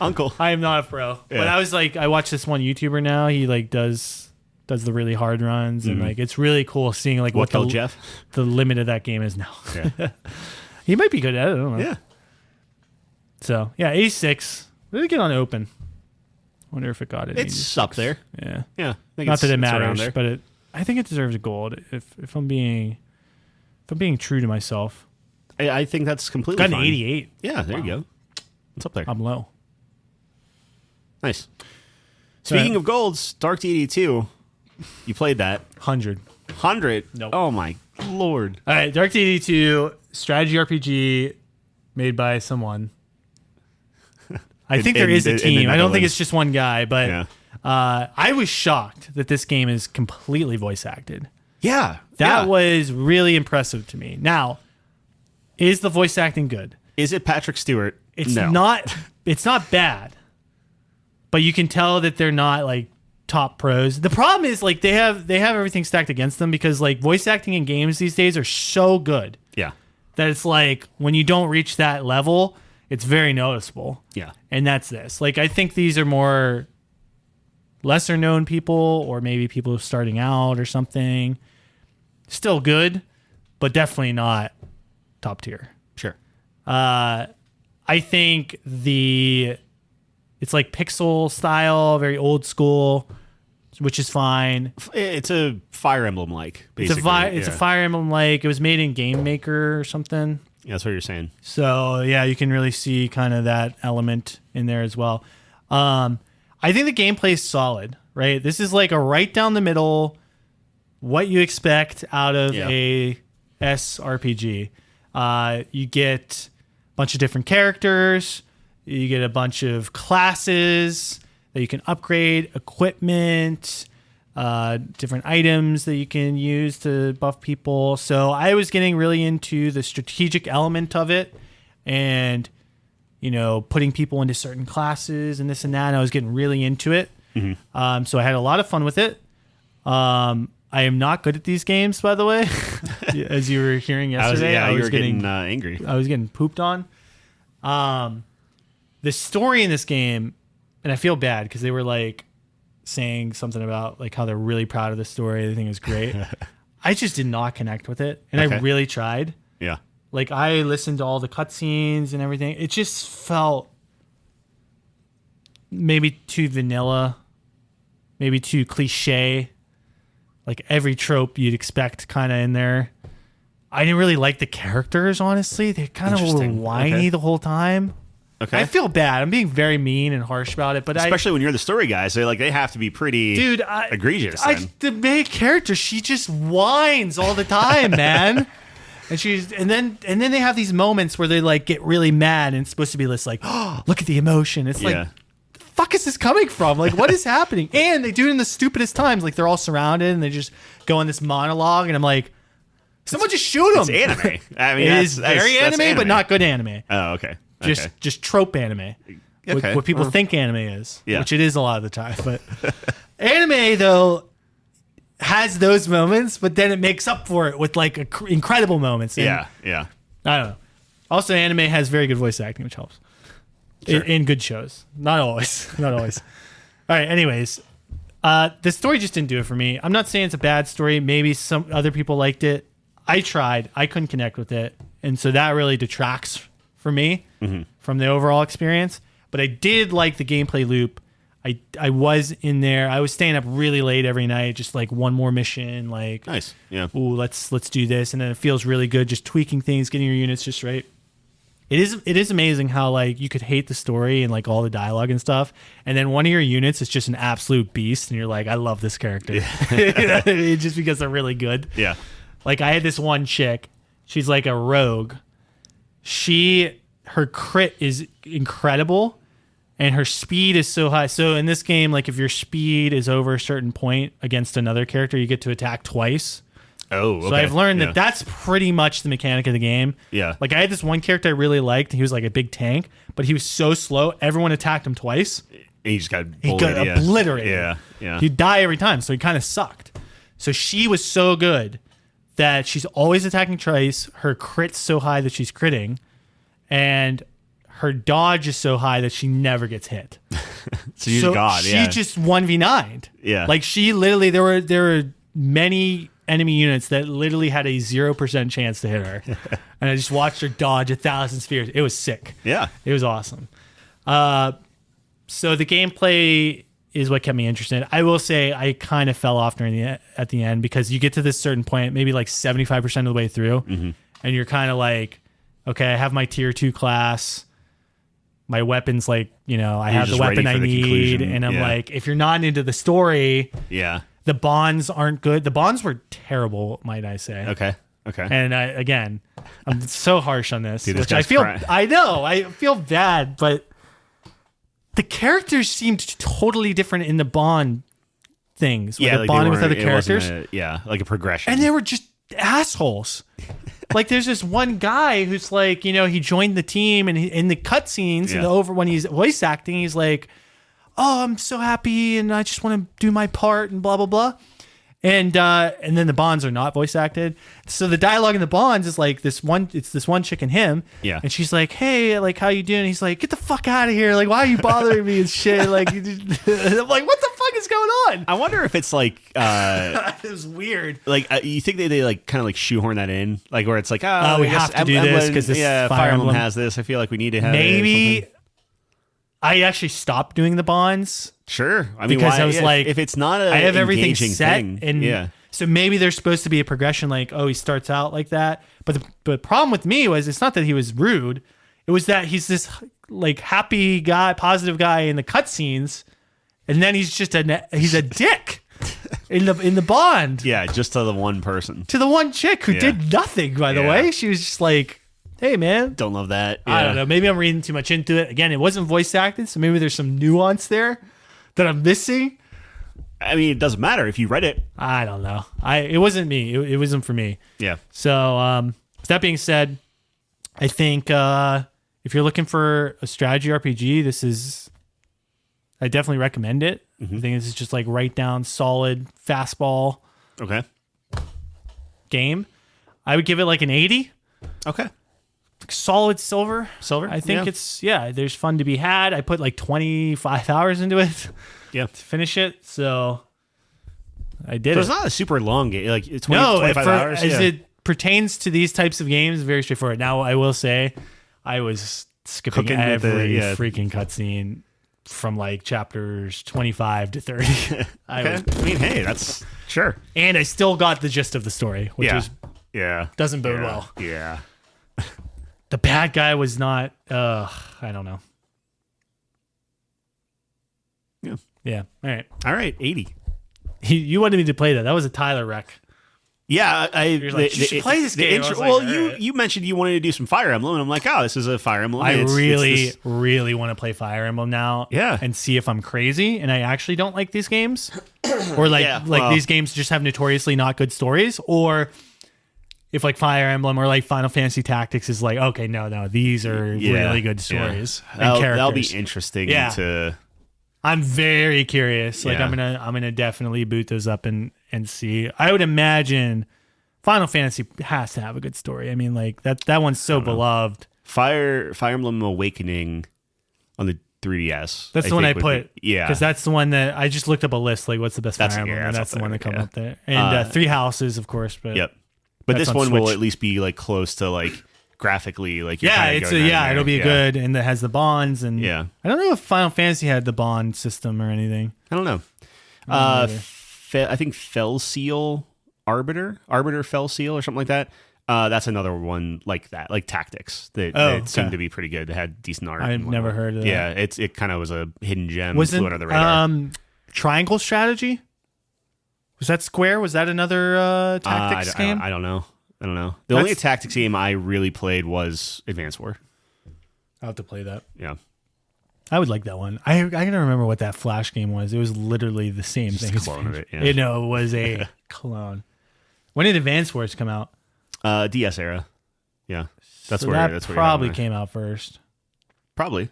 Uncle. I am not a pro. Yeah. But I was like, I watch this one YouTuber now. He like does the really hard runs, and like it's really cool seeing like What what killed Jeff? the limit of that game is now. Yeah. He might be good at it. I don't know. Yeah. So yeah, 86. Really get on open. Wonder if it got it. It's up there. Yeah. Yeah. I think Not that it it's around matters, there. but I think it deserves a gold. If I'm being true to myself. I think that's completely Got an fine. 88. Yeah, there you go. It's up there. I'm low. Nice. Speaking of golds, Dark Deity 2, you played that. 100. 100? Nope. Oh my lord. All right, Dark Deity 2, strategy RPG made by someone. I think there is a in the team. I don't think Netherlands. it's just one guy, but Yeah. I was shocked that this game is completely voice acted. Yeah. That yeah. was really impressive to me. Now, is the voice acting good? Is it Patrick Stewart? It's No. not. It's not bad, but you can tell that they're not like top pros. The problem is like they have everything stacked against them, because like voice acting in games these days are so good Yeah. that it's like when you don't reach that level, it's very noticeable. Yeah. And that's this. Like I think these are more lesser known people, or maybe people starting out or something. Still good, but definitely not top tier. Sure. I think it's like pixel style, very old school, which is fine. It's a Fire Emblem like, It's a basically. it's a Fire Emblem like. It was made in Game Maker or something. Yeah, that's what you're saying. So yeah, you can really see kind of that element in there as well. I think the gameplay is solid, right? This is like a right down the middle, what you expect out of Yeah. a SRPG. You get a bunch of different characters. You get a bunch of classes that you can upgrade, equipment, different items that you can use to buff people. So I was getting really into the strategic element of it, and putting people into certain classes and this and that. And I was getting really into it. So I had a lot of fun with it. I am not good at these games, by the way, as you were hearing yesterday. You were getting angry. I was getting pooped on. The story in this game, and I feel bad because they were like saying something about like how they're really proud of the story. They think it's great. I just did not connect with it, and I Okay. really tried. Yeah. Like I listened to all the cutscenes and everything. It just felt maybe too vanilla, maybe too cliche. Like every trope you'd expect kind of in there. I didn't really like the characters, honestly. They kind of were Interesting. whiny Okay. the whole time. Okay. I feel bad. I'm being very mean and harsh about it, but Especially when you're the story guy, so like they have to be pretty egregious. The main character, she just whines all the time, man. And then they have these moments where they like get really mad and it's supposed to be this like, oh, look at the emotion. It's like, the fuck is this coming from? Like, what is happening? And they do it in the stupidest times. Like they're all surrounded and they just go in this monologue, and I'm like, someone just shoot them. It's anime. I mean, it is very anime, but not good anime. Oh, okay. Just trope anime. Okay. What people think anime is, Yeah. which it is a lot of the time. But anime, though, has those moments, but then it makes up for it with like incredible moments. And yeah. I don't know. Also, anime has very good voice acting, which helps in good shows. Not always. Not always. All right. Anyways, the story just didn't do it for me. I'm not saying it's a bad story. Maybe some other people liked it. I tried. I couldn't connect with it, and so that really detracts for me from the overall experience. But I did like the gameplay loop. I was in there. I was staying up really late every night, just like one more mission. Like, Nice. Yeah. ooh, let's do this, and then it feels really good, just tweaking things, getting your units just right. It is amazing how like you could hate the story and like all the dialogue and stuff, and then one of your units is just an absolute beast, and you're like, I love this character, just because they're really good. Yeah. Like I had this one chick, she's like a rogue. Her crit is incredible, and her speed is so high. So in this game, like if your speed is over a certain point against another character, you get to attack twice. Oh, okay. So I've learned that that's pretty much the mechanic of the game. Yeah. Like I had this one character I really liked. He was like a big tank, but he was so slow. Everyone attacked him twice. And he just got obliterated. Yeah. He'd die every time, so he kind of sucked. So she was so good that she's always attacking twice. Her crit's so high that she's critting, and her dodge is so high that she never gets hit. So she's God. She just 1v9'd. Yeah. Like she literally, there were many enemy units that literally had a 0% chance to hit her. And I just watched her dodge 1,000 spears. It was sick. Yeah. It was awesome. So the gameplay is what kept me interested. I will say I kind of fell off at the end, because you get to this certain point, maybe like 75% of the way through, and you're kind of like, okay, I have my tier 2 class. My weapon's like, I have the weapon I need. And I'm like, if you're not into the story, the bonds aren't good. The bonds were terrible, might I say. Okay. And again, I'm so harsh on this, Dude, which I feel, I know, I feel bad, but the characters seemed totally different in the bond things. Yeah, like bonding with other characters. Like a progression. And they were just assholes. Like there's this one guy who's like, he joined the team, and in the cutscenes, when he's voice acting, he's like, "Oh, I'm so happy, and I just want to do my part," and blah blah blah. And then the bonds are not voice acted. So the dialogue in the bonds is like this one chick and him. Yeah. And she's like, "Hey, like how you doing?" And he's like, "Get the fuck out of here. Like, why are you bothering me and shit?" Like, I'm like, what the fuck is going on? I wonder if it's like it was weird. Like you think they like kind of like shoehorn that in, like where it's like, we have to do this because this Fire Emblem has this. I feel like we need to have maybe. it I actually stopped doing the bonds. Sure. I mean, because I was like, if it's not I have everything set, thing, and so maybe there's supposed to be a progression, like, oh, he starts out like that. But the problem with me was, it's not that he was rude. It was that he's this like happy guy, positive guy in the cutscenes, and then he's just he's a dick in the bond. Yeah, just to the one person, to the one chick who did nothing. By the way, she was just like, "Hey, man, don't love that." I don't know. Maybe I'm reading too much into it. Again, it wasn't voice acted, so maybe there's some nuance there that I'm missing. I mean, it doesn't matter if you read it. I don't know. It wasn't me. It wasn't for me. Yeah. So, with that being said, I think if you're looking for a strategy RPG, I definitely recommend it. I think this is just like right down solid fastball. Okay. Game. I would give it like an 80. Okay. Solid silver. I think there's fun to be had. I put like 25 hours into it. Yeah. To finish it. So I did. So it's not a super long game. Like it's 25 hours. As it pertains to these types of games, very straightforward. Now I will say I was skipping every freaking cutscene from like chapters 25 to 30. I mean, hey, that's sure. And I still got the gist of the story, which doesn't bode well. Yeah. The bad guy was not, I don't know. Yeah. All right. All right, 80. You wanted me to play that. That was a Tyler rec. Yeah, You're like, you should play this game. I was like, well, all you right. you mentioned you wanted to do some Fire Emblem, and I'm like, oh, this is a Fire Emblem. I It's this- really want to play Fire Emblem now. Yeah. And see if I'm crazy and I actually don't like these games, or like Yeah, well- these games just have notoriously not good stories, or if like Fire Emblem or like Final Fantasy Tactics is like, okay, no, these are really good stories and characters. That'll be interesting Yeah. to. I'm very curious. Like Yeah. I'm gonna definitely boot those up and see. I would imagine Final Fantasy has to have a good story. I mean, like that one's so beloved. Fire Emblem Awakening on the 3DS. That's the one I think put. Yeah. Because that's the one that I just looked up a list. Like, what's the best Fire That's- Emblem? yeah, And that's that's the up one there, that come yeah. up there. And Three Houses, of course. But Yep. But That's this on one will Switch. at least be like close to like graphically, like you're yeah, kinda it's going down there. it'll be Yeah. good, and it has the bonds. And Yeah. I don't know if Final Fantasy had the bond system or anything. I don't know. either. I think Fell Seal Arbiter Fell Seal or something like that. That's another one like that, like Tactics that seemed okay. to be pretty good. They had decent art. I've and never whatnot. heard of that. Yeah, it kind of was a hidden gem. Wasn't flew under the radar. Triangle Strategy? Was that Square? Was that another tactics game? I don't know. The only tactics game I really played was Advance War. I'll have to play that. Yeah. I would like that one. I gotta remember what that Flash game was. It was literally the same Just thing. a clone of it, yeah. It was a clone. When did Advance Wars come out? DS era. Yeah. That's So where that that's where probably you're at. came out first. Probably.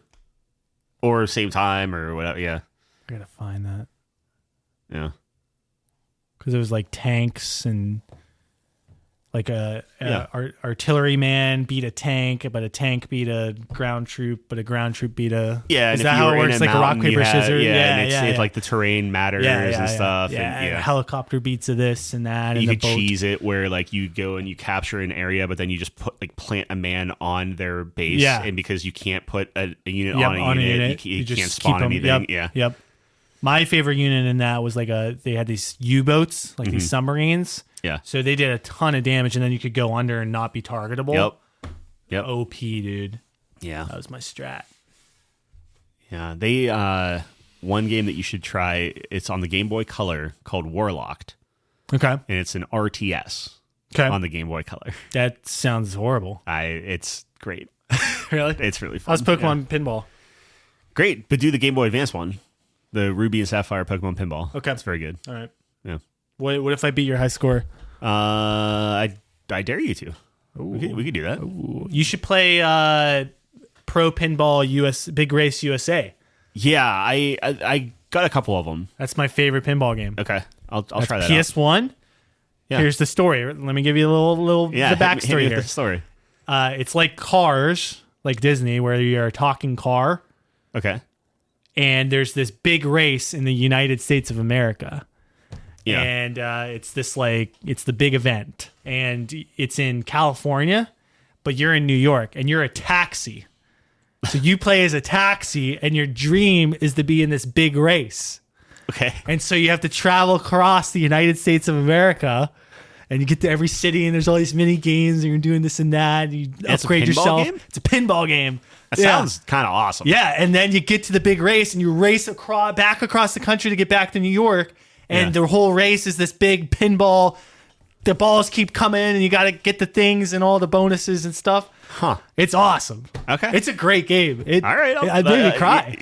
Or same time or whatever. Yeah. I gotta find that Yeah. because it was like tanks and like a Yeah. artilleryman beat a tank, but a tank beat a ground troop, but a ground troop beat a Yeah, Is and that if you how were it in works? a Like a rock mountain, you paper had- scissors. Yeah, and it's yeah. like the terrain matters and stuff. Yeah, And, and a helicopter beats a this and that. you and could the boat. cheese it where like you go and you capture an area, but then you just plant a man on their base. Yeah. And because you can't put a unit Yep, on a unit, you just can't keep spawn 'em. anything. Yep, Yep. My favorite unit in that was like they had these U-boats, like these submarines. Yeah. So they did a ton of damage, and then you could go under and not be targetable. Yep. OP, dude. Yeah. That was my strat. Yeah. They one game that you should try. It's on the Game Boy Color called Warlocked, Okay. and it's an RTS Okay. on the Game Boy Color. That sounds horrible. It's great. Really? It's really fun. How's Pokemon Pinball? Great, but do the Game Boy Advance one, the Ruby and Sapphire Pokemon Pinball. Okay. It's very good. All right. Yeah. What if I beat your high score? I dare you to. We could do that. You should play Pro Pinball Big Race USA. Yeah, I got a couple of them. That's my favorite pinball game. Okay, I'll That's try that. PS1. Yeah. Here's the story. Let me give you a little Yeah, the hit me backstory with here. the story. It's like Cars, like Disney, where you're a talking car, Okay. and there's this big race in the United States of America. Yeah. And it's the big event, and it's in California, but you're in New York, and you're a taxi. So you play as a taxi, and your dream is to be in this big race. Okay. And so you have to travel across the United States of America, and you get to every city, and there's all these mini games, and you're doing this and that. And you It's a upgrade pinball yourself. game? It's a pinball game. That Yeah. sounds kind of awesome. Yeah, and then you get to the big race, and you race back across the country to get back to New York, and Yeah. the whole race is this big pinball. The balls keep coming, and you got to get the things and all the bonuses and stuff. Huh. It's awesome. Okay. It's a great game. All right. I made me cry.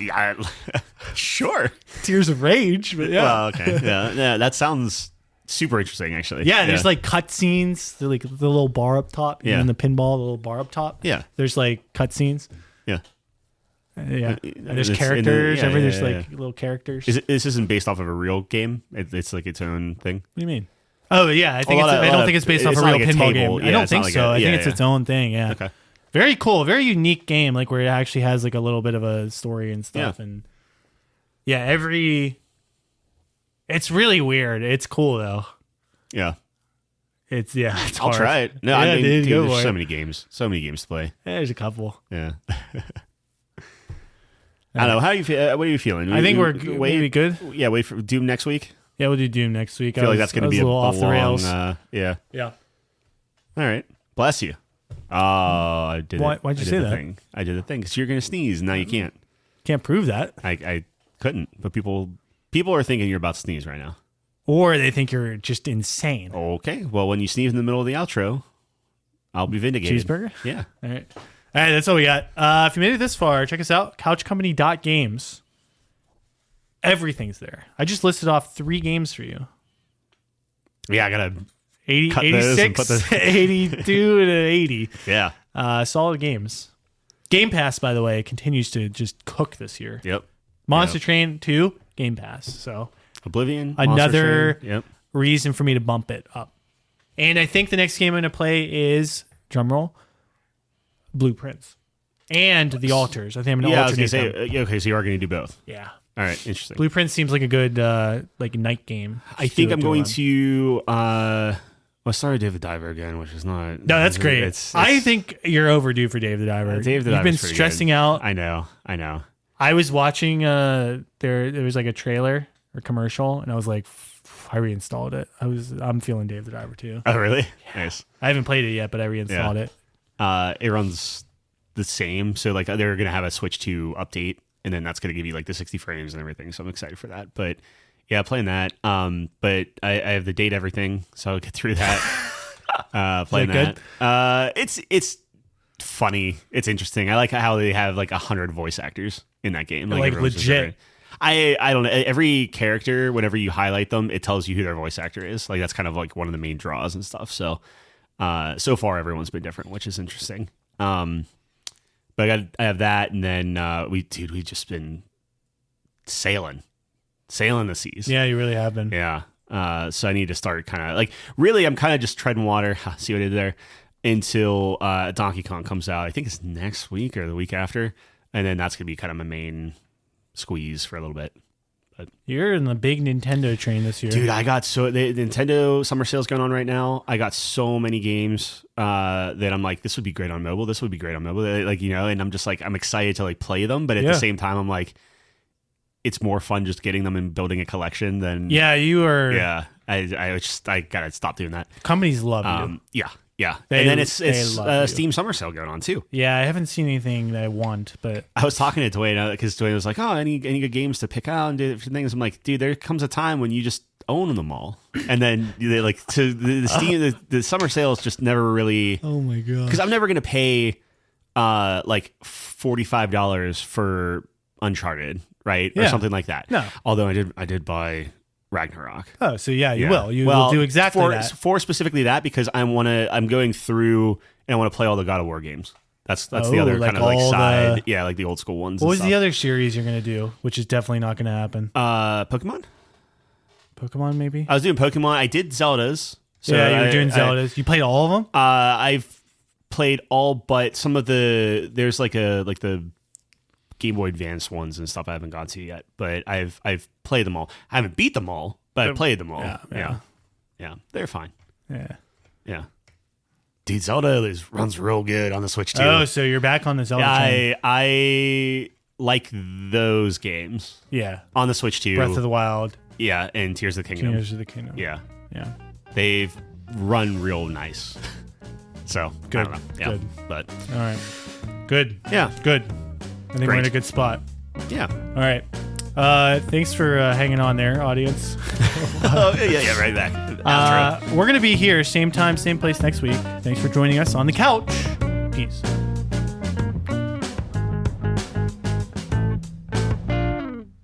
Sure. Tears of rage, but yeah. Well, okay. Yeah. That sounds super interesting, actually. Yeah, there's like cut scenes. Like the little bar up top. Yeah. In the pinball, the little bar up top. Yeah. There's like cut scenes. Yeah. Yeah. And there's it's in the- characters. yeah, There's yeah, like little characters. This isn't based off of a real game. It's like its own thing. What do you mean? Oh yeah, I think A lot of- I don't think it's based off it's a not real like a pinball table. game. Yeah, I don't it's not think like so. a- I yeah, think it's yeah. its own thing. Yeah. Okay. Very cool. Very unique game. Like where it actually has like a little bit of a story and stuff. Yeah. And yeah, it's really weird. It's cool though. Yeah. It's I'll hard. try it. No, Yeah, I mean, dude, go there's for so it. many games. So many games to play. There's a couple. Yeah. I don't know. How do you feel? What are you feeling? I think we're wait. maybe good. Yeah, wait for Doom next week. Yeah, we'll do Doom next week. I feel like that's going to be a little off the long, rails. yeah. Yeah. All right. Bless you. Oh, I did it. Why'd you I did say the that? Thing. I did the thing because you're going to sneeze and now you can't. Can't prove that. I couldn't. But people are thinking you're about to sneeze right now. Or they think you're just insane. Okay. Well, when you sneeze in the middle of the outro, I'll be vindicated. Cheeseburger? Yeah. All right. All right, that's all we got. If you made it this far, check us out, couchcompany.games. Everything's there. I just listed off 3 games for you. Yeah, I got to 80, cut those and 86, put 82, and 80. Yeah. Solid games. Game Pass, by the way, continues to just cook this year. Yep. Monster Train 2, Game Pass. So Oblivion. another Monster Train. Yep. reason for me to bump it up. And I think the next game I'm going to play is, drumroll, Blueprints. And The Altars. I think I'm going to Yeah, I was alternate going to them. say, okay, so you are going to do both. Yeah. All right, interesting. Blueprints seems like a good like night game. I think I'm going to start Dave the Diver again, which is not. No, that's great. It's I think you're overdue for Dave the Diver. Dave the You've Diver's been pretty stressing good. out. I know. I was watching there was like a trailer or commercial, and I was like, I reinstalled it. I'm feeling Dave the Diver too. Oh, really? Nice. I haven't played it yet, but I reinstalled it. It runs the same. So like they're gonna have a Switch 2 update, and then that's gonna give you like the 60 frames and everything. So I'm excited for that. But yeah, playing that. But I have the date everything, so I'll get through that. Playing Is it that. It's funny. It's interesting. I like how they have like 100 voice actors in that game. Like everyone's just legit. I don't know. Every character, whenever you highlight them, it tells you who their voice actor is. Like that's kind of like one of the main draws and stuff. So so far everyone's been different, which is interesting. But I have that, and then we've just been sailing the seas. Yeah, you really have been. Yeah. So I need to start kind of like really. I'm kind of just treading water. See what I did there until Donkey Kong comes out. I think it's next week or the week after, and then that's gonna be kind of my main squeeze for a little bit. But You're in the big Nintendo train this year. dude, I got the Nintendo summer sale's going on right now. I got so many games that I'm like, this would be great on mobile. This would be great on mobile. Like, you know, and I'm just like, I'm excited to like play them, but at the same time, I'm like, it's more fun just getting them and building a collection than you are. Yeah, I gotta stop doing that. Companies love you. Yeah. They- And then it's they love you. Steam summer sale going on too. Yeah, I haven't seen anything that I want, but I was talking to Dwayne because Dwayne was like, "Oh, any good games to pick out and do different things." I'm like, "Dude, there comes a time when you just own them all, and then they like to the Steam the summer sales just never really." oh my god, Because I'm never gonna pay like $45 for Uncharted, right, or Yeah. something like that. No. Although I did buy Ragnarok. Oh, so you Yeah. will. You will do exactly for, that. For specifically that because I'm going through and I want to play all the God of War games. That's the other like kind of like all side, the- like the old school ones. What and was stuff. the other series you're going to do, which is definitely not going to happen? Pokemon? Pokemon, maybe? I was doing Pokemon. I did Zeldas. So yeah, you were doing I- Zeldas. You played all of them? I've played all but some of there's like the Game Boy Advance ones and stuff I haven't gone to yet, but I've played them all. I haven't beat them all, but I've played them all. Yeah. They're fine. Yeah. Dude, Zelda runs real good on the Switch too. Oh, so you're back on the Zelda train. I like those games Yeah. on the Switch too. Breath of the Wild, Yeah, and Tears of the Kingdom. Tears of the Kingdom. Yeah, Yeah. they've run real nice. So Good, I don't know. Yeah, good. but All right. Good. yeah, Good. I think we're in Great. a good spot. yeah. All right. Thanks for hanging on there, audience. Oh, yeah, right back. Outro. We're going to be here, same time, same place next week. Thanks for joining us on the couch. Peace.